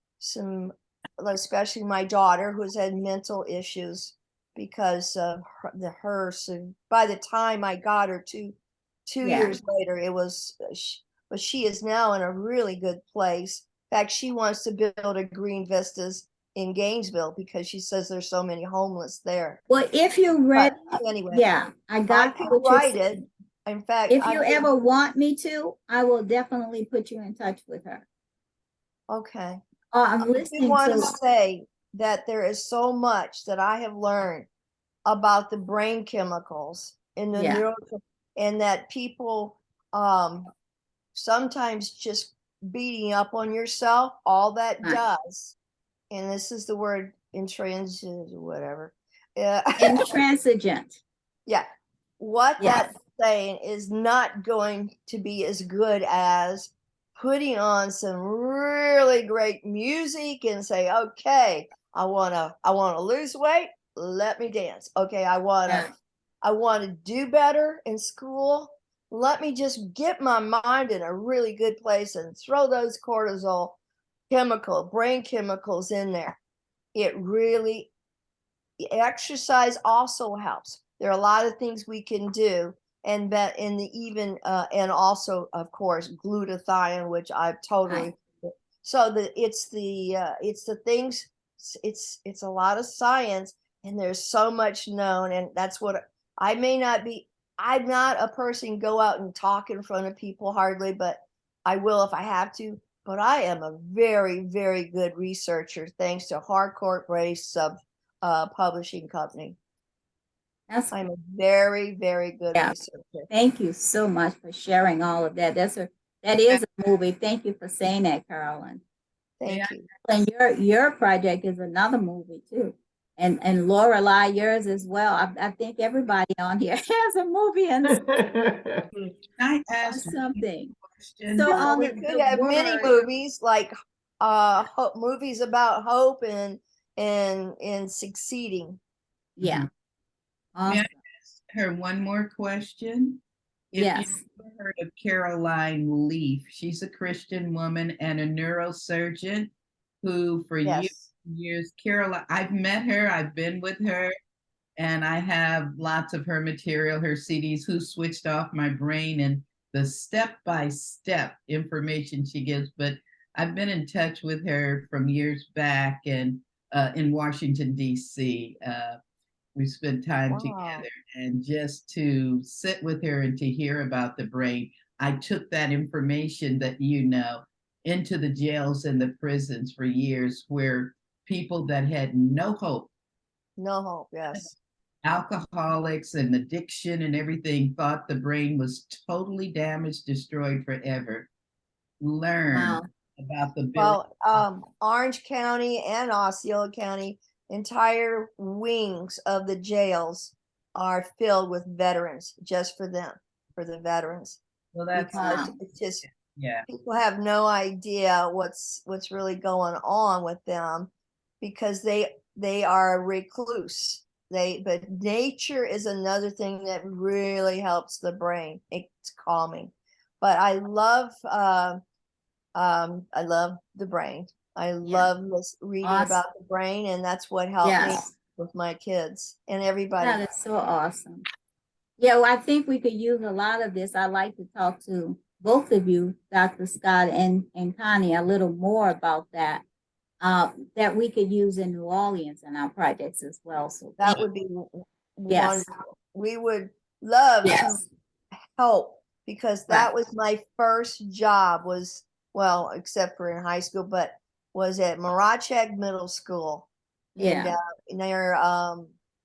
especially my daughter, who's had mental issues because of her. So by the time I got her two years later, it was, but she is now in a really good place. In fact, she wants to build a Green Vistas in Gainesville because she says there's so many homeless there. Well, if you read, anyway, I could write it. In fact, if you ever want me to, I will definitely put you in touch with her. Okay. I'm listening. I want to say that there is so much that I have learned about the brain chemicals in the neural, and that people sometimes just beating up on yourself, all that does, and this is the word intransigent or whatever. Intransigent. Yeah. What that's saying is not going to be as good as putting on some really great music and say, okay, I wanna lose weight, let me dance. Okay, I wanna do better in school. Let me just get my mind in a really good place and throw those cortisol brain chemicals in there. Exercise also helps. There are a lot of things we can do, and and also, of course, glutathione, which I've totally. So it's the things. It's a lot of science, and there's so much known, and that's what I may not be. I'm not a person go out and talk in front of people hardly, but I will if I have to. But I am a very, very good researcher, thanks to Harcourt Brace publishing company. I'm a very, very good researcher. Thank you so much for sharing all of that. That is a movie. Thank you for saying that, Carolyn. Thank you. And your project is another movie too. And Lorelei, yours as well. I think everybody on here has a movie and I asked something. So on we could have many movies, like movies about hope and succeeding. Yeah. Awesome. May I ask her one more question? If you've ever heard of Caroline Leaf, she's a Christian woman and a neurosurgeon who for years, Caroline, I've met her, I've been with her, And I have lots of her material, her CDs, Who Switched Off My Brain, and the step-by-step information she gives. But I've been in touch with her from years back, and in Washington, D.C. We spent time Wow. together, and just to sit with her and to hear about the brain, I took that information that into the jails and the prisons for years, where people that had no hope, No hope, yes. alcoholics and addiction and everything, thought the brain was totally damaged, destroyed forever, learn Wow. about the ability. Well, Orange County and Osceola County, entire wings of the jails are filled with veterans, just for them, for the veterans. Well, that's Because Wow. it's just, yeah. people have no idea what's really going on with them, because they are recluse. But nature is another thing that really helps the brain. It's calming. But I love the brain. I love reading Awesome. about the brain, and that's what helped me Yes. with my kids and everybody. That is so awesome. Yeah, well, I think we could use a lot of this. I'd like to talk to both of you, Dr. Scott and Connie, a little more about that, that we could use in New Orleans in our projects as well. So That would be Yes. wonderful. We would love Yes. to help, because that was my first job, well, except for in high school, but was at Marachek Middle School. Yeah. Near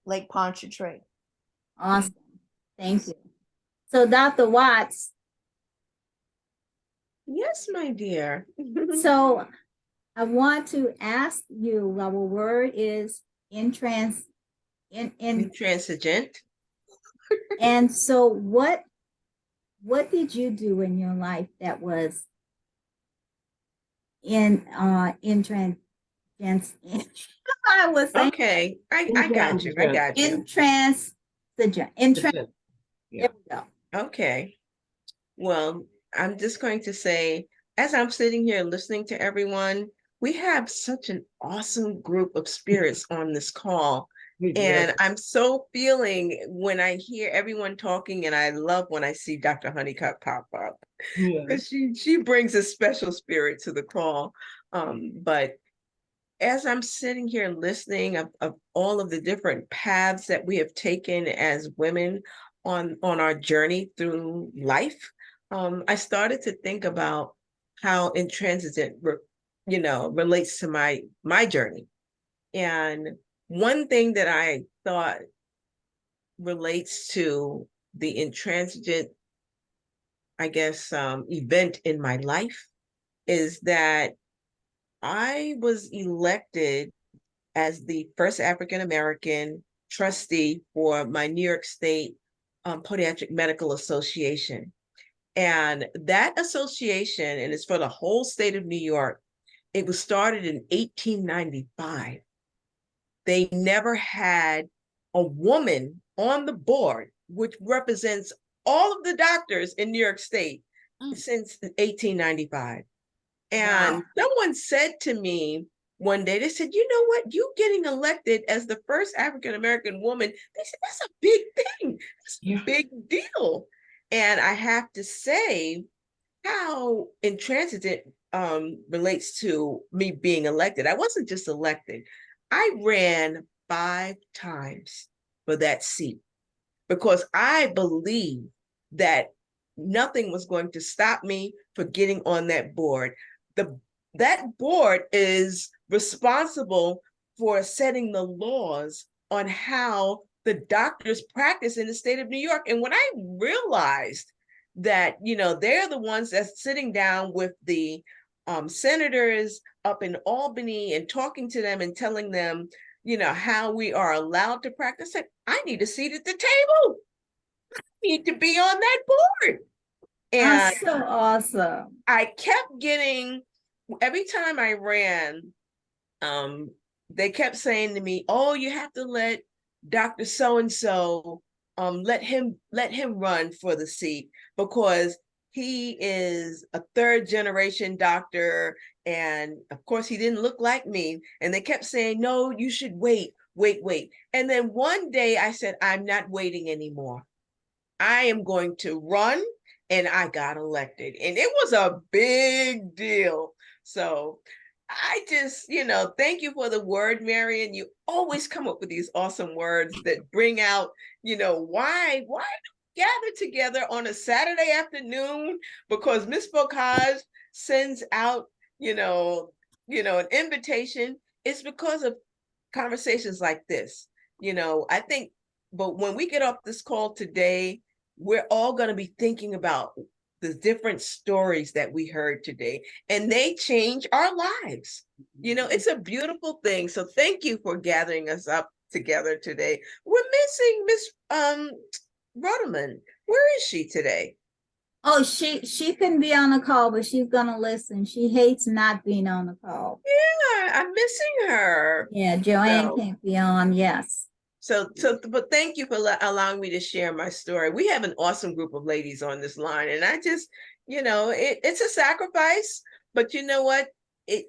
Lake Pontchartrain. Awesome. Thank you. So Dr. Watts, Yes, my dear. so I want to ask you, our word is intransigent. And so what did you do in your life that was intransigent? I was saying Okay, I got you. I got you. intransigent. There we go. Okay. Well, I'm just going to say, as I'm sitting here listening to everyone, we have such an awesome group of spirits on this call. And I'm so feeling when I hear everyone talking, and I love when I see Dr. Honeycutt pop up, because she brings a special spirit to the call. But as I'm sitting here listening of all of the different paths that we have taken as women on our journey through life, I started to think about how intransigent relates to my journey. And one thing that I thought relates to the intransigent, I guess, event in my life is that I was elected as the first African-American trustee for my New York State Podiatric Medical Association. And that association, and it's for the whole state of New York, it was started in 1895. They never had a woman on the board, which represents all of the doctors in New York State since 1895. And someone said to me one day, they said, you know what, you getting elected as the first African-American woman, they said, that's a big thing. That's a big deal. And I have to say how intransigent relates to me being elected. I wasn't just elected. I ran 5 times for that seat because I believe that nothing was going to stop me for getting on that board. That board is responsible for setting the laws on how the doctors practice in the state of New York. And when I realized that, they're the ones that's sitting down with the senators up in Albany and talking to them and telling them, how we are allowed to practice it, I need a seat at the table. I need to be on that board. And That's so awesome. I kept getting, every time I ran, they kept saying to me, oh, you have to let Dr. So-and-so, let him run for the seat because he is a 3rd generation doctor. And of course he didn't look like me. And they kept saying, no, you should wait wait. And then one day I said, I'm not waiting anymore. I am going to run. And I got elected. And it was a big deal. So I just, thank you for the word, Marion. You always come up with these awesome words that bring out, why gather together on a Saturday afternoon, because Miss Bocage sends out, an invitation. It's because of conversations like this. I think, but when we get off this call today, we're all going to be thinking about the different stories that we heard today, and they change our lives. It's a beautiful thing. So thank you for gathering us up together today. We're missing Miss Rodeman. Where is she today? Oh, she couldn't be on the call, but she's gonna listen. She hates not being on the call. Yeah, I'm missing her. Yeah, Joanne can't be on. Yes. But thank you for allowing me to share my story. We have an awesome group of ladies on this line, and I just, it's a sacrifice, but you know what? It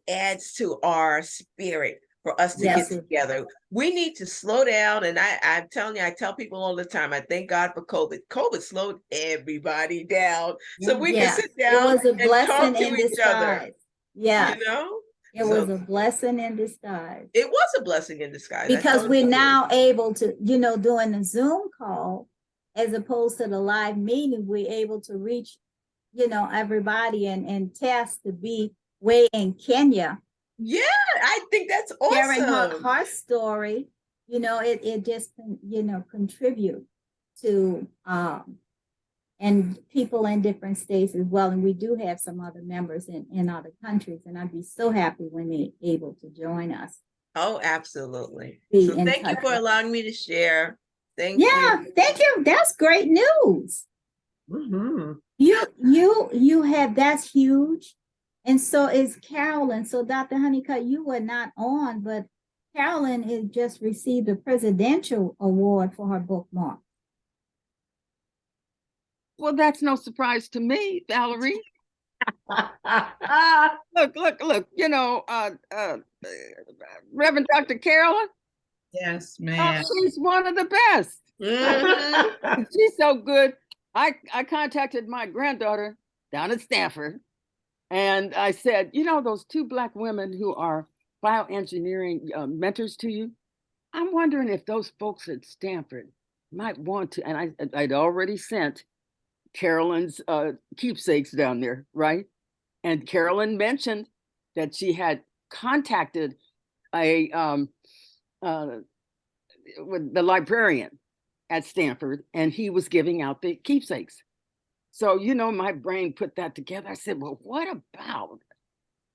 adds to our spirit for us to get together. We need to slow down, and I'm telling you, I tell people all the time, I thank God for COVID. COVID slowed everybody down, so we can sit down and talk to each other. Yeah. It So, was a blessing in disguise. It was a blessing in disguise. Because we're now able to, doing the Zoom call, as opposed to the live meeting, we're able to reach, everybody and Tess to be way in Kenya. Yeah, I think that's awesome. Sharing her story, it just, contribute to, and people in different states as well. And we do have some other members in other countries, and I'd be so happy when they're able to join us. Oh, absolutely. So thank you for allowing me to share. Thank you. Thank you. That's great news. Mm-hmm. You have, that's huge. And so is Carolyn. So Dr. Honeycutt, you were not on, but Carolyn has just received a presidential award for her bookmark. Well, that's no surprise to me, Valerie. Look, Reverend Dr. Carolyn. Yes, ma'am. She's one of the best. Mm-hmm. She's so good. I contacted my granddaughter down at Stanford, and I said, those two Black women who are bioengineering mentors to you, I'm wondering if those folks at Stanford might want to, and I'd already sent Carolyn's keepsakes down there, right? And Carolyn mentioned that she had contacted the librarian at Stanford, and he was giving out the keepsakes. So, my brain put that together. I said, well, what about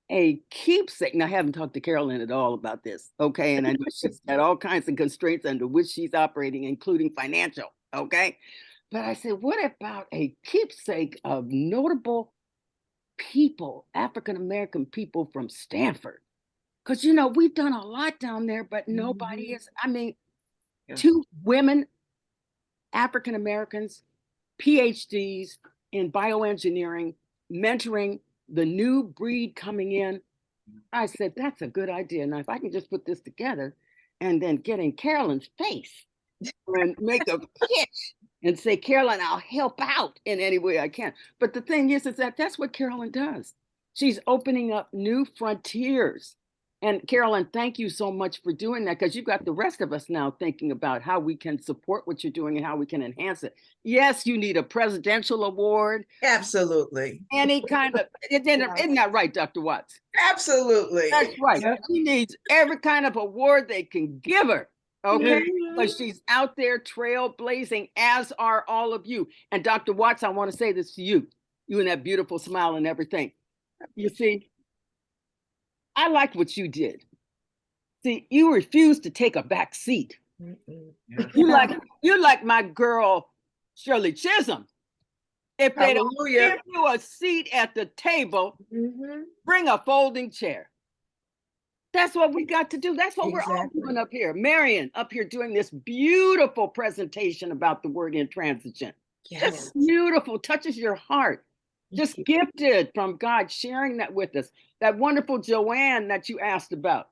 a keepsake? Now, I haven't talked to Carolyn at all about this, okay? And I know she's got all kinds of constraints under which she's operating, including financial, okay? But I said, what about a keepsake of notable people, African-American people from Stanford? Because, we've done a lot down there, but nobody is, two women, African-Americans, PhDs in bioengineering, mentoring the new breed coming in. I said, that's a good idea. Now, if I can just put this together and then get in Carolyn's face and make a pitch and say, Carolyn, I'll help out in any way I can. But the thing is that that's what Carolyn does. She's opening up new frontiers. And Carolyn, thank you so much for doing that, because you've got the rest of us now thinking about how we can support what you're doing and how we can enhance it. Yes, you need a presidential award. Absolutely. Any kind of, isn't that right, Dr. Watts? Absolutely. That's right. She needs every kind of award they can give her. Okay, because she's out there trailblazing, as are all of you. And Dr. Watts, I want to say this to you, you and that beautiful smile and everything. You see, I liked what you did. See, you refused to take a back seat. You like my girl, Shirley Chisholm. If they don't give you a seat at the table, bring a folding chair. That's what we got to do. That's what we're all doing up here. Marion up here doing this beautiful presentation about the word intransigent. Yes. Just beautiful, touches your heart. Just gifted from God, sharing that with us. That wonderful Joanne that you asked about.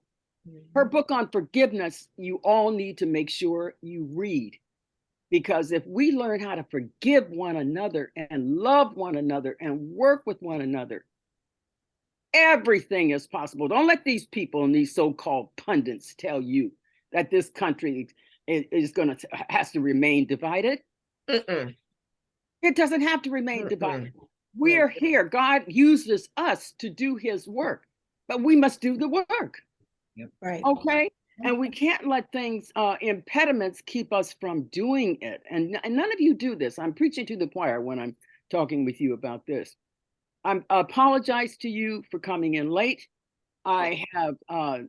Her book on forgiveness, you all need to make sure you read. Because if we learn how to forgive one another and love one another and work with one another, everything is possible. Don't let these people and these so-called pundits tell you that this country has to remain divided. Mm-mm. It doesn't have to remain divided. We are here. God uses us to do his work, but we must do the work. Yep. Right. Okay. And we can't let things, impediments keep us from doing it. And none of you do this. I'm preaching to the choir when I'm talking with you about this. I apologize to you for coming in late. I have,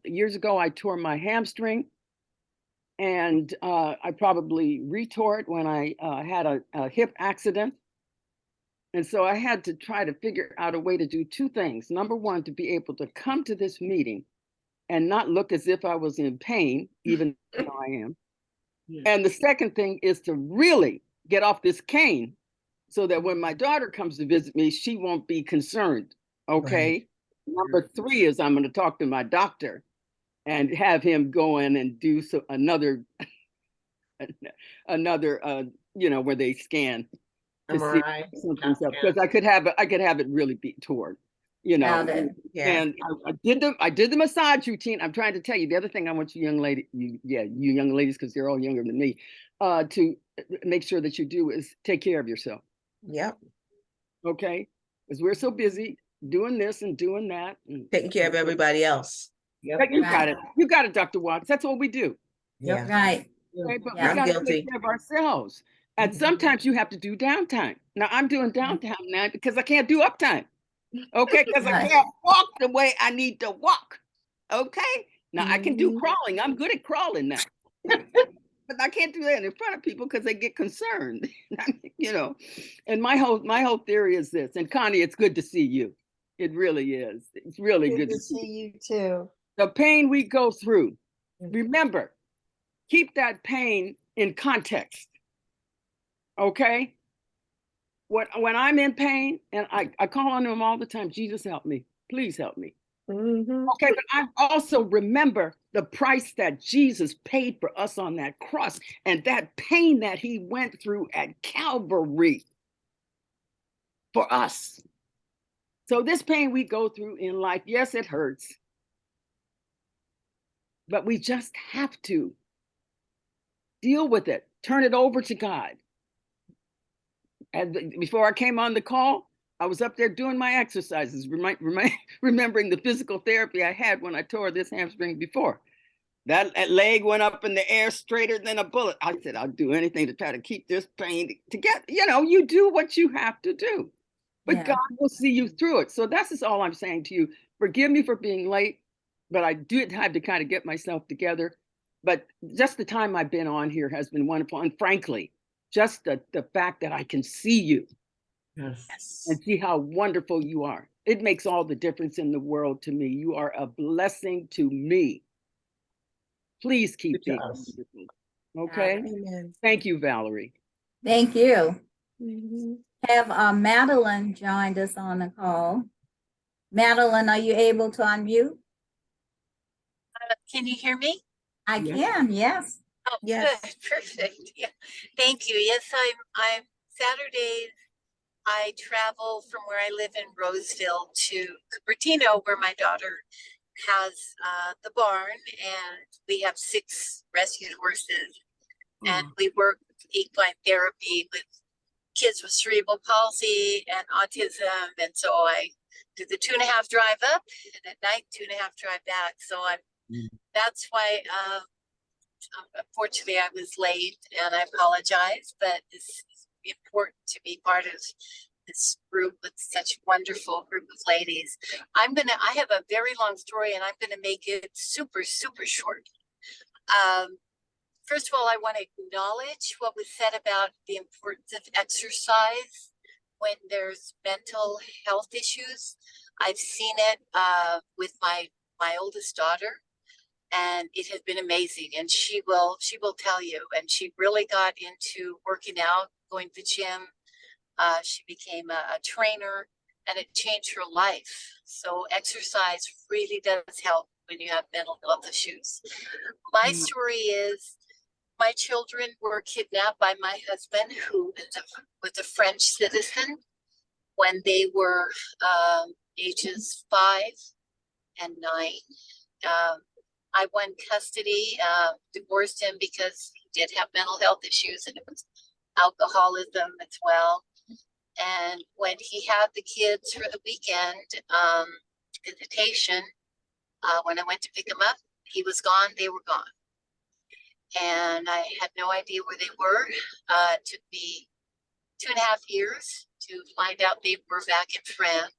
years ago, I tore my hamstring, and I probably retore it when I had a hip accident. And so I had to try to figure out a way to do two things. Number one, to be able to come to this meeting and not look as if I was in pain, even though I am. And the second thing is to really get off this cane so that when my daughter comes to visit me, she won't be concerned. Okay. Right. Number three is I'm going to talk to my doctor and have him go in and do another, where they scan to see MRI. something's up, because I could have it really be torn, Got it. Yeah. And I did the massage routine. I'm trying to tell you the other thing I want you young ladies, because they're all younger than me, to make sure that you do is take care of yourself. Yep. Okay, because we're so busy doing this and doing that, and Taking care of everybody else. But you got it. You got it, Dr. Watts. That's what we do. Yeah. Right. Okay, but Yeah. we got to guilty. take care of ourselves. And sometimes you have to do downtime. Now I'm doing downtime now because I can't do uptime. Okay, because I Right. can't walk the way I need to walk. Okay, now I can do Mhm. crawling. I'm good at crawling now. But I can't do that in front of people because they get concerned, And my whole theory is this. And Connie, it's good to see you. It really is. It's really good to see you. you too. The pain we go through. Remember, keep that pain in context. Okay. When I'm in pain, and I call on him all the time, Jesus, help me. Please help me. Mhm. Okay, but I also remember the price that Jesus paid for us on that cross and that pain that he went through at Calvary for us. So this pain we go through in life, yes, it hurts, but we just have to deal with it, turn it over to God. And before I came on the call, I was up there doing my exercises, remembering the physical therapy I had when I tore this hamstring before. That leg went up in the air straighter than a bullet. I said, I'll do anything to try to keep this pain together. You do what you have to do, but Yeah. God will see you through it. So that's just all I'm saying to you. Forgive me for being late, but I did have to kind of get myself together. But just the time I've been on here has been wonderful. And frankly, just the fact that I can see you Yes. and see how wonderful you are. It makes all the difference in the world to me. You are a blessing to me. Please keep being wonderful. Okay. Amen. Thank you, Valerie. Thank you. Mhm. Have Madeline joined us on the call. Madeline, are you able to unmute? Can you hear me? I Yes. can, yes. Oh, Yes. good, perfect. Yeah, thank you. Yes, I'm Saturdays. I travel from where I live in Roseville to Cupertino, where my daughter has the barn, and we have 6 rescued horses, and we work equine therapy with kids with cerebral palsy and autism, and so I do the 2.5 drive up, and at night 2.5 drive back. So that's why. Unfortunately, I was late, and I apologize, but it's important to be part of this group with such a wonderful group of ladies. I have a very long story, and I'm gonna make it super, super short. First of all, I want to acknowledge what was said about the importance of exercise when there's mental health issues. I've seen it with my oldest daughter, and it has been amazing. And she will tell you. And she really got into working out, going to the gym. She became a trainer, and it changed her life. So exercise really does help when you have mental health issues. My story is my children were kidnapped by my husband, who was a French citizen, when they were ages 5 and 9. I won custody, divorced him because he did have mental health issues, and it was alcoholism as well. And when he had the kids for the weekend visitation, when I went to pick him up, he was gone. They were gone. And I had no idea where they were. It took me 2.5 years to find out they were back in France.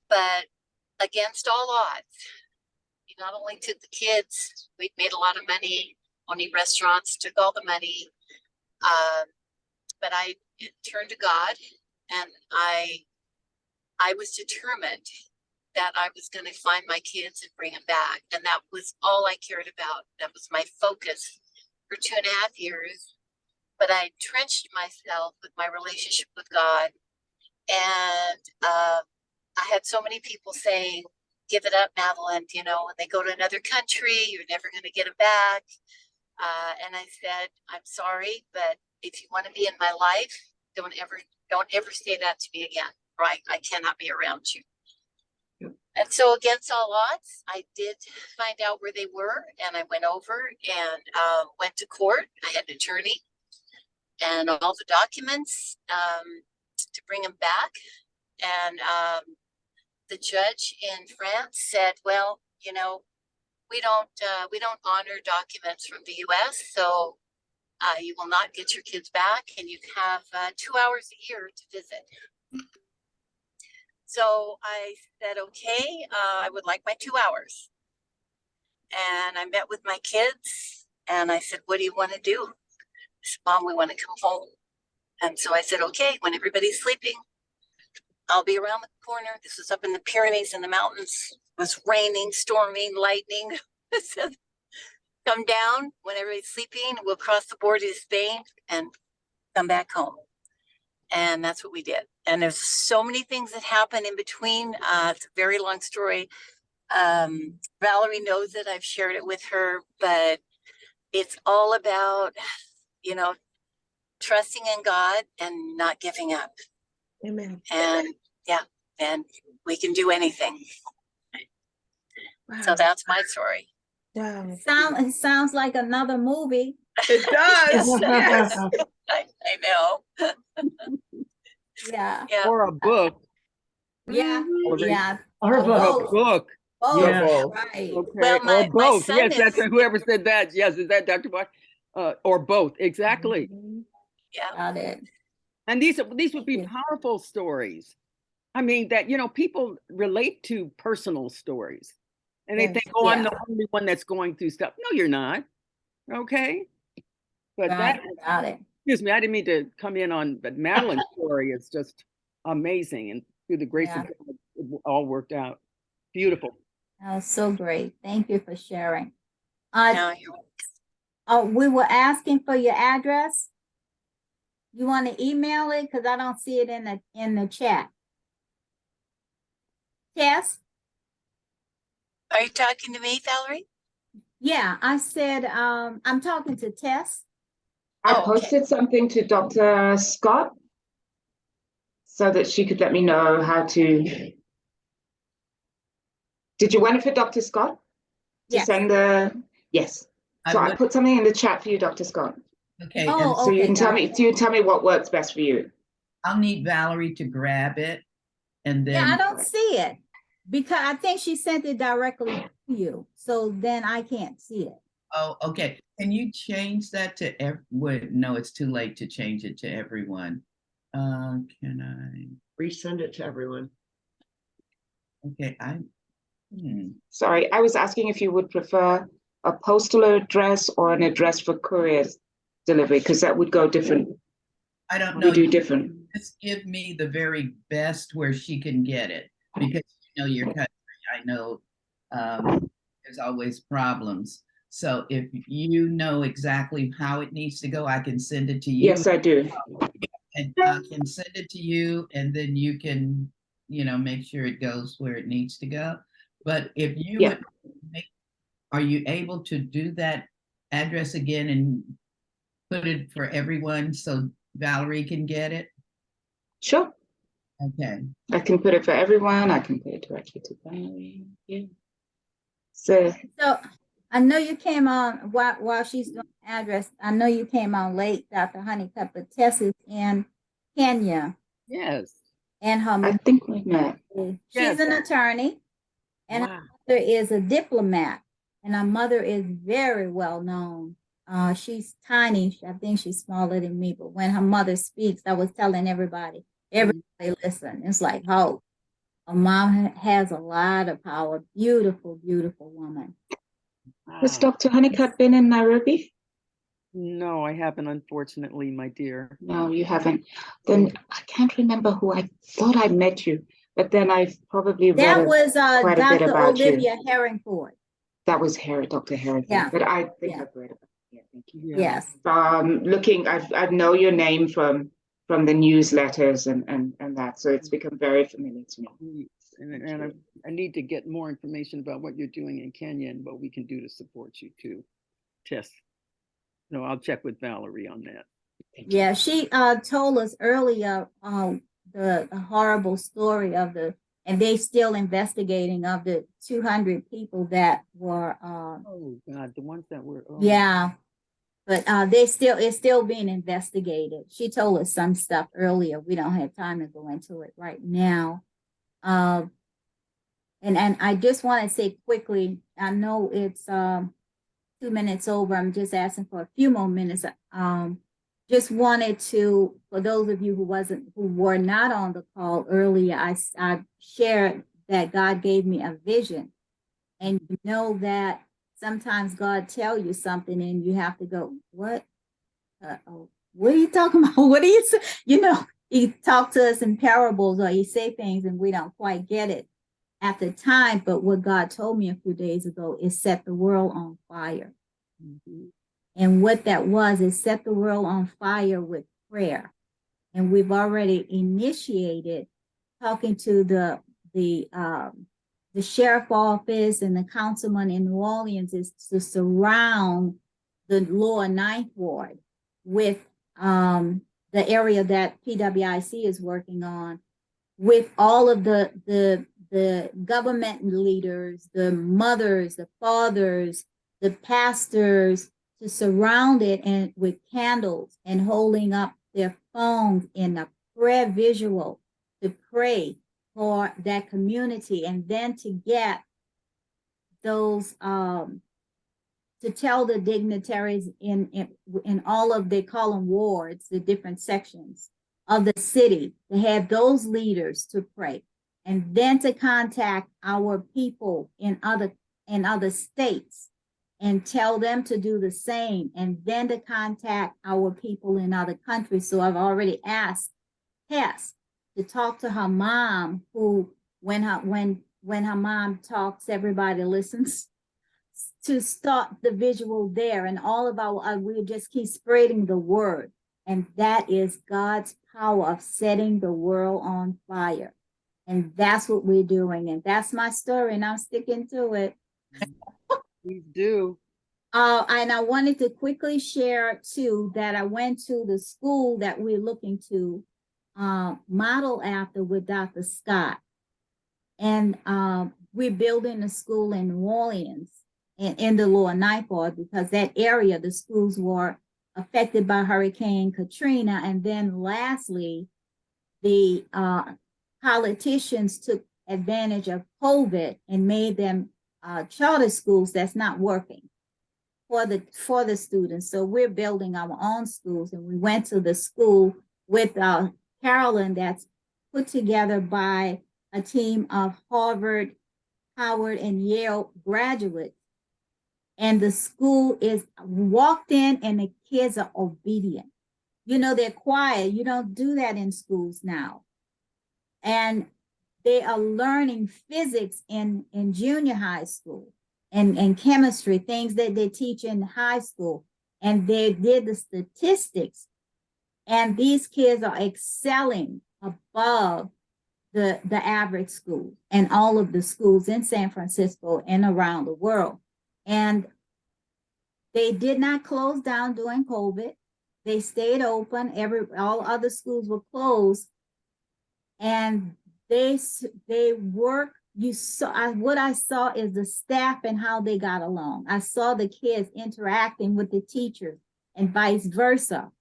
But against all odds, he not only took the kids, we'd made a lot of money, owning restaurants, took all the money. But I turned to God, and I was determined that I was going to find my kids and bring them back. And that was all I cared about. That was my focus for 2.5 years. But I entrenched myself with my relationship with God. And I had so many people saying, give it up, Madeline. You know, when they go to another country, you're never going to get them back. And I said, I'm sorry, but if you want to be in my life, don't ever say that to me again. Right? I cannot be around you. And so against all odds, I did find out where they were, and I went over and went to court. I had an attorney and all the documents to bring them back. And the judge in France said, well, you know, we don't honor documents from the US, so you will not get your kids back, and you have 2 hours a year to visit. So I said, okay, I would like my 2 hours. And I met with my kids, and I said, what do you want to do? They said, Mom, we want to come home. And so I said, okay, when everybody's sleeping, I'll be around the corner. This was up in the Pyrenees in the mountains. It was raining, storming, lightning. I said, come down when everybody's sleeping. We'll cross the border to Spain and come back home. And that's what we did. And there's so many things that happen in between. It's a very long story. Valerie knows it. I've shared it with her, but it's all about, you know, trusting in God and not giving up. Amen. And yeah, and we can do anything. Wow. So that's my story. Wow. It sounds like another movie. It does. Yes. I know. Yeah. Yeah. Or a book. Yeah. Or Yeah. Or a a book. book. Both. Yeah. Right. Okay. Well, my or both. son Yes, is- that's whoever said that. Yes, is that Dr. White? Or both. Exactly. Yeah. Got it. And these would be Yeah. powerful stories. I mean, that, you know, people relate to personal stories, and they Yes. think, oh, I'm Yeah. the only one that's going through stuff. No, you're not. Okay. But Right. that, Got it. excuse me, I didn't mean to come in on, but Madeline's story is just amazing. And through the grace Yeah. of God, it all worked out. Beautiful. That was so great. Thank you for sharing. Now you're We were asking for your address. You want to email it? Because I don't see it in the chat. Tess? Are you talking to me, Valerie? Yeah, I said, I'm talking to Tess. I Oh, okay. posted something to Dr. Scott so that she could let me know how to. Did you want it for Dr. Scott? To Yes. send the, yes. So I would- put something in the chat for you, Dr. Scott. Okay, Oh, and So you okay, can tell got me, it. you tell me what works best for you. I'll need Valerie to grab it, and Yeah, I then don't see it because I think she sent it directly to you. So then I can't see it. oh, okay. Can you change that to no, it's too late to change it to everyone. Can I? Resend it to everyone. Okay, Sorry, I was asking if you would prefer a postal address or an address for courier delivery, because that would go different. I don't know. We do different. Just give me the very best where she can get it, because you know your country. I know there's always problems. So if you know exactly how it needs to go, I can send it to you. Yes, I do. And I can send it to you, and then you can, you know, make sure it goes where it needs to go. But if you Yeah. would make are you able to do that address again and put it for everyone so Valerie can get it? Sure. Okay. I can put it for everyone. I can put it directly to Valerie. Yeah. So I know you came on while she's doing the address. I know you came on late, Dr. Honeycutt, but Tess is in Kenya, Yes. and her I think we met. she's Yes. an attorney, and Wow. her mother is a diplomat, and her mother is very well known. She's tiny. I think she's smaller than me, but when her mother speaks, I was telling everybody listen. It's like, oh, her mom has a lot of power. Beautiful, beautiful woman. Has Wow. Dr. Honeycutt been in Nairobi? No, I haven't, unfortunately, my dear. No, you haven't. Then I can't remember who I thought I met you, but then I've probably That read was quite a bit Dr. about you. Olivia Herringford. That was Dr. Herringford. Yeah. But I think Yeah. I've read about it. Yeah, thank you. Yeah. Yes. Looking, I know your name from the newsletters and that, so it's become very familiar to me. And I need to get more information about what you're doing in Kenya and what we can do to support you too. Tess. No, I'll check with Valerie on that. Yeah, she told us earlier the horrible story of and they still investigating of the 200 people that were Oh God, the ones that were yeah, but it's still being investigated. She told us some stuff earlier. We don't have time to go into it right now. And I just want to say quickly, I know it's 2 minutes over. I'm just asking for a few more minutes. Just wanted to, for those of you who were not on the call earlier, I shared that God gave me a vision, and you know that sometimes God tell you something and you have to go, what? What are you talking about? What are you say? You know, he talked to us in parables, or he say things and we don't quite get it at the time. But what God told me a few days ago is set the world on fire. Mm-hmm. And what that was is set the world on fire with prayer. And we've already initiated talking to the sheriff office and the councilman in New Orleans is to surround the lower ninth ward with the area that PWIC is working on, with all of the government leaders, the mothers, the fathers, the pastors, to surround it and with candles and holding up their phones in a prayer visual to pray for that community, and then to get those to tell the dignitaries in all of, they call them wards, the different sections of the city, to have those leaders to pray, and then to contact our people in other states and tell them to do the same, and then to contact our people in other countries. So I've already asked Tess to talk to her mom, who when her mom talks, everybody listens, to start the visual there. And all of our we just keep spreading the word, and that is God's power of setting the world on fire. And that's what we're doing, and that's my story, and I'm sticking to it. Please do. And I wanted to quickly share too that I went to the school that we're looking to model after with Dr. Scott. And we're building a school in New Orleans in the lower ninth ward, because that area, the schools were affected by Hurricane Katrina. And then lastly, the politicians took advantage of COVID and made them charter schools that's not working for the students. So we're building our own schools, and we went to the school with Carolyn, that's put together by a team of Harvard, Howard, and Yale graduates. And the school is walked in, and the kids are obedient. You know, they're quiet. You don't do that in schools now. And they are learning physics in junior high school, and chemistry, things that they teach in high school. And they did the statistics, and these kids are excelling above the average school and all of the schools in San Francisco and around the world. And they did not close down during COVID. They stayed open. All other schools were closed. And they work. What I saw is the staff and how they got along. I saw the kids interacting with the teachers and vice versa.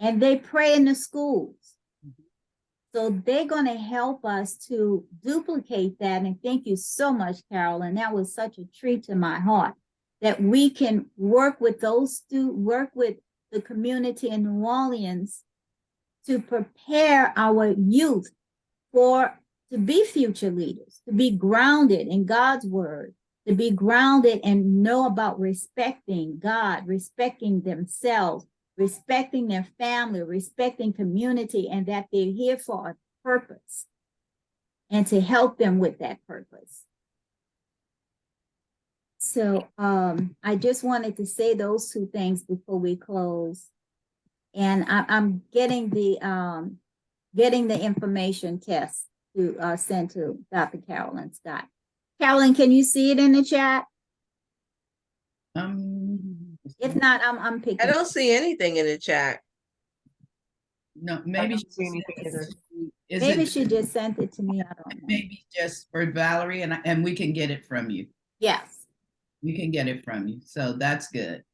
And they pray in the schools. So they're going to help us to duplicate that. And thank you so much, Carol. And that was such a treat to my heart that we can work with work with the community in New Orleans to prepare our youth to be future leaders, to be grounded in God's word, to be grounded and know about respecting God, respecting themselves, respecting their family, respecting community, and that they're here for a purpose and to help them with that purpose. So I just wanted to say those two things before we close. And I'm getting the information test to send to Dr. Carolyn Scott. Carolyn, can you see it in the chat? If not, I'm picking. I don't see anything in the chat. No, maybe Maybe she just sent it to me. I don't know. Maybe just for Valerie, and we can get it from you. Yes. We can get it from you. So that's good.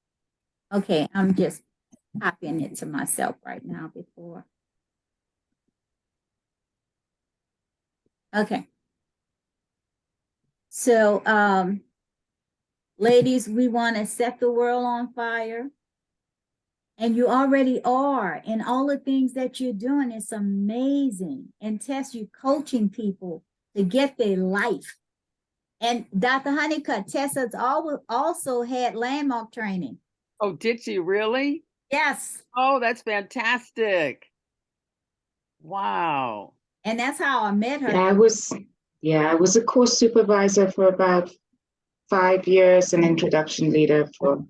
Okay, I'm just copying it to myself right now before. Okay. So, ladies, we want to set the world on fire. And you already are. And all the things that you're doing is amazing. And Tess, you coaching people to get their life. And Dr. Honeycutt, Tess has also had landmark training. Oh, did she really? Yes. Oh, that's fantastic. Wow. And that's how I met her. I was a course supervisor for about 5 years, an introduction leader for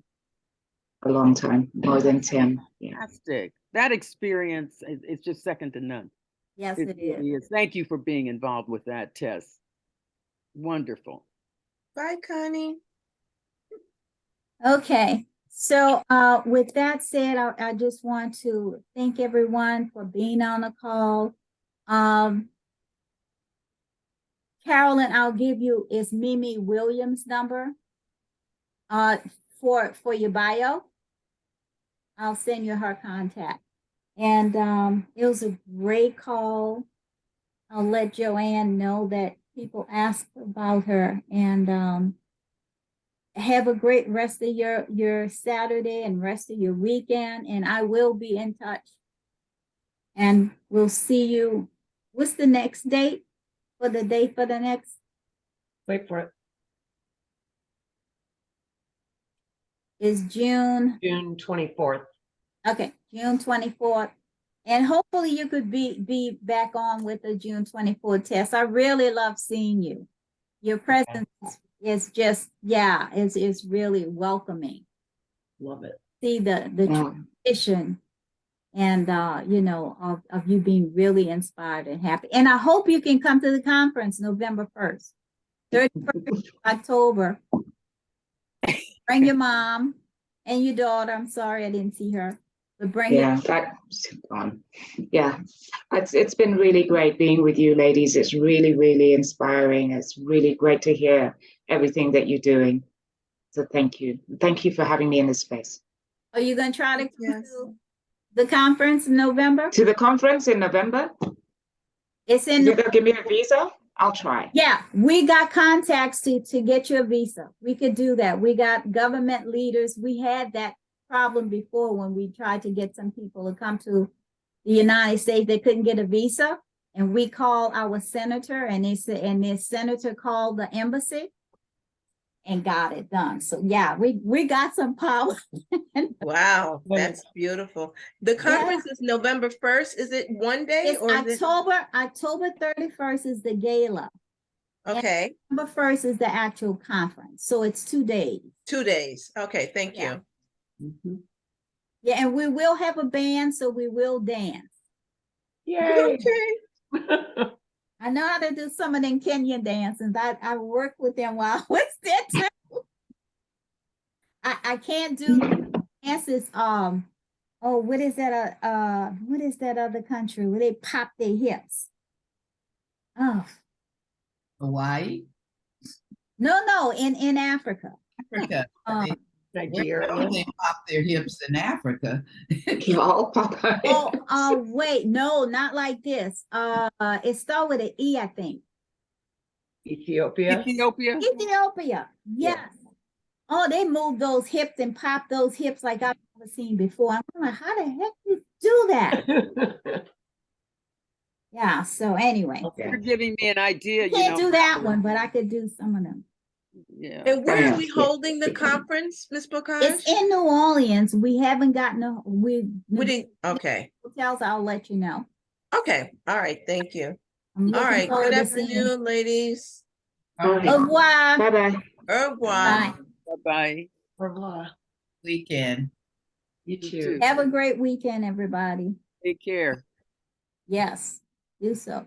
a long time, more than 10. Yeah. Fantastic. That experience is just second to none. Yes, it really is. Thank you for being involved with that, Tess. Wonderful. Bye, Connie. Okay. So with that said, I just want to thank everyone for being on the call. Carolyn, I'll give you is Mimi Williams' number for your bio. I'll send you her contact. And it was a great call. I'll let Joanne know that people asked about her. And have a great rest of your Saturday and rest of your weekend. And I will be in touch. And we'll see you. What's the next date? For the date for the next? Wait for it. Is June 24th. Okay, June 24th. And hopefully you could be back on with the June 24th test. I really love seeing you. Your presence is just, it's really welcoming. Love it. See the tradition and of you being really inspired and happy. And I hope you can come to the conference November 1st, 31st October. Bring your mom and your daughter. I'm sorry I didn't see her. But bring it's been really great being with you ladies. It's really, really inspiring. It's really great to hear everything that you're doing. So thank you. Thank you for having me in this space. Are you going to try to come to the conference in November? To the conference in November? It's in. You're going to give me a visa? I'll try. Yeah, we got contacts to get you a visa. We could do that. We got government leaders. We had that problem before when we tried to get some people to come to the United States. They couldn't get a visa. And we called our senator and they said, and the senator called the embassy and got it done. So yeah, we got some power. Wow, that's beautiful. The conference is November 1st. Is it one day it's or October 31st is the gala. Okay. And November 1st is the actual conference. So it's 2 days. 2 days. Okay, thank you. Mm-hmm. Yeah, and we will have a band, so we will dance. Yay. Okay. I know how to do some of them Kenyan dances. I worked with them while I was there too. I can't do dances. Oh, what is that? What is that other country where they pop their hips? Oh, Hawaii, no, in Africa. Africa. Um, Nigeria. Where they pop their hips in Africa. Y'all, Papa. wait, no, not like this. It starts with an E, I think. Ethiopia. Ethiopia. Ethiopia. Yes. Oh, they move those hips and pop those hips like I've never seen before. I'm like, how the heck you do that? Yeah. So anyway, Okay. You're giving me an idea. I can't do that one, but I could do some of them. Yeah. And where are Yeah. we holding the conference, Ms. Bocage? It's in New Orleans. We haven't gotten We didn't, okay, hotels. I'll let you know. okay, all right, thank you. I'm All looking right, forward good to seeing you. afternoon, ladies. All right. Au revoir. Bye-bye. Au revoir. Bye. Bye-bye. Au revoir. Weekend. You You too. too. Have a great weekend, everybody. Take care. Yes, do so.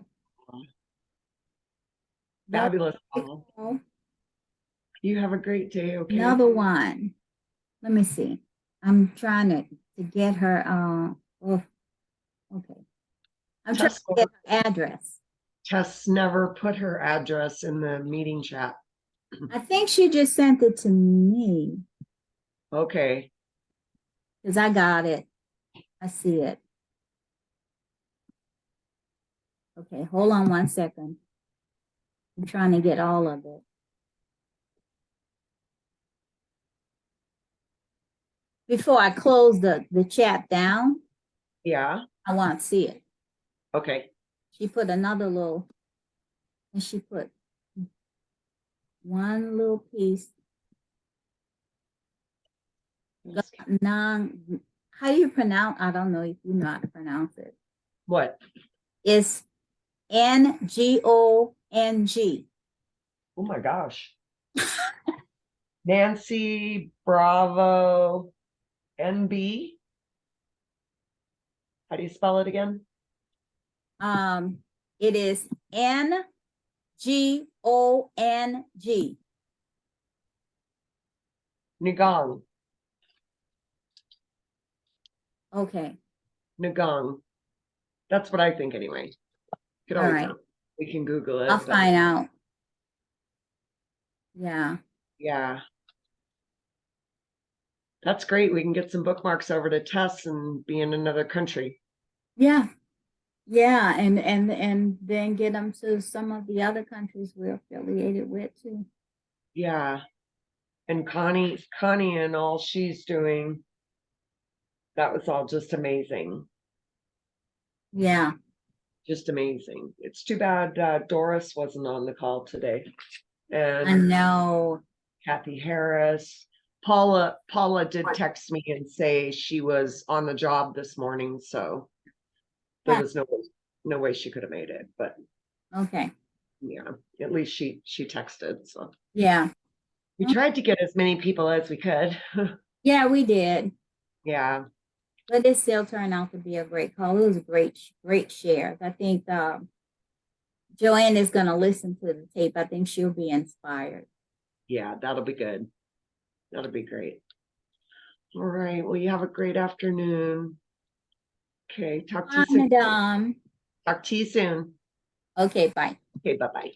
Fabulous. Oh, You have a great day. Okay. another one. Let me see. I'm trying to get her. Oh, okay. I'm trying to get her address. Tess never put her address in the meeting chat. I think she just sent it to me Okay. because I got it. I see it. Okay, hold on one second. I'm trying to get all of it. Before I close the chat down, Yeah. I want to see it. Okay. She put another little, and she put one little piece. How do you pronounce? I don't know if you know how to pronounce it. What? It's Ngong. Oh my gosh. Nancy Bravo NB. How do you spell it again? It is Ngong. Nagong. Okay. Nagong. That's what I think anyway. Could All always right. we can Google it. I'll but- find out. Yeah. Yeah. That's great. We can get some bookmarks over to Tess and be in another country. Yeah. Yeah. And then get them to some of the other countries we're affiliated with too. Yeah. And Connie and all she's doing. That was all just amazing. Yeah. Just amazing. It's too bad Doris wasn't on the call today. I And know. Kathy Harris. Paula did text me and say she was on the job this morning, so there Yeah. was no way she could have made it. But Okay. yeah, at least she texted. So Yeah. we tried to get as many people as we could. Yeah, we did. Yeah. But it still turned out to be a great call. It was a great share. I think Joanne is going to listen to the tape. I think she'll be inspired. Yeah, that'll be good. That'll be great. All right. Well, you have a great afternoon. Okay. Talk to you soon. Madame. Talk to you soon. Okay, bye. Okay. Bye-bye.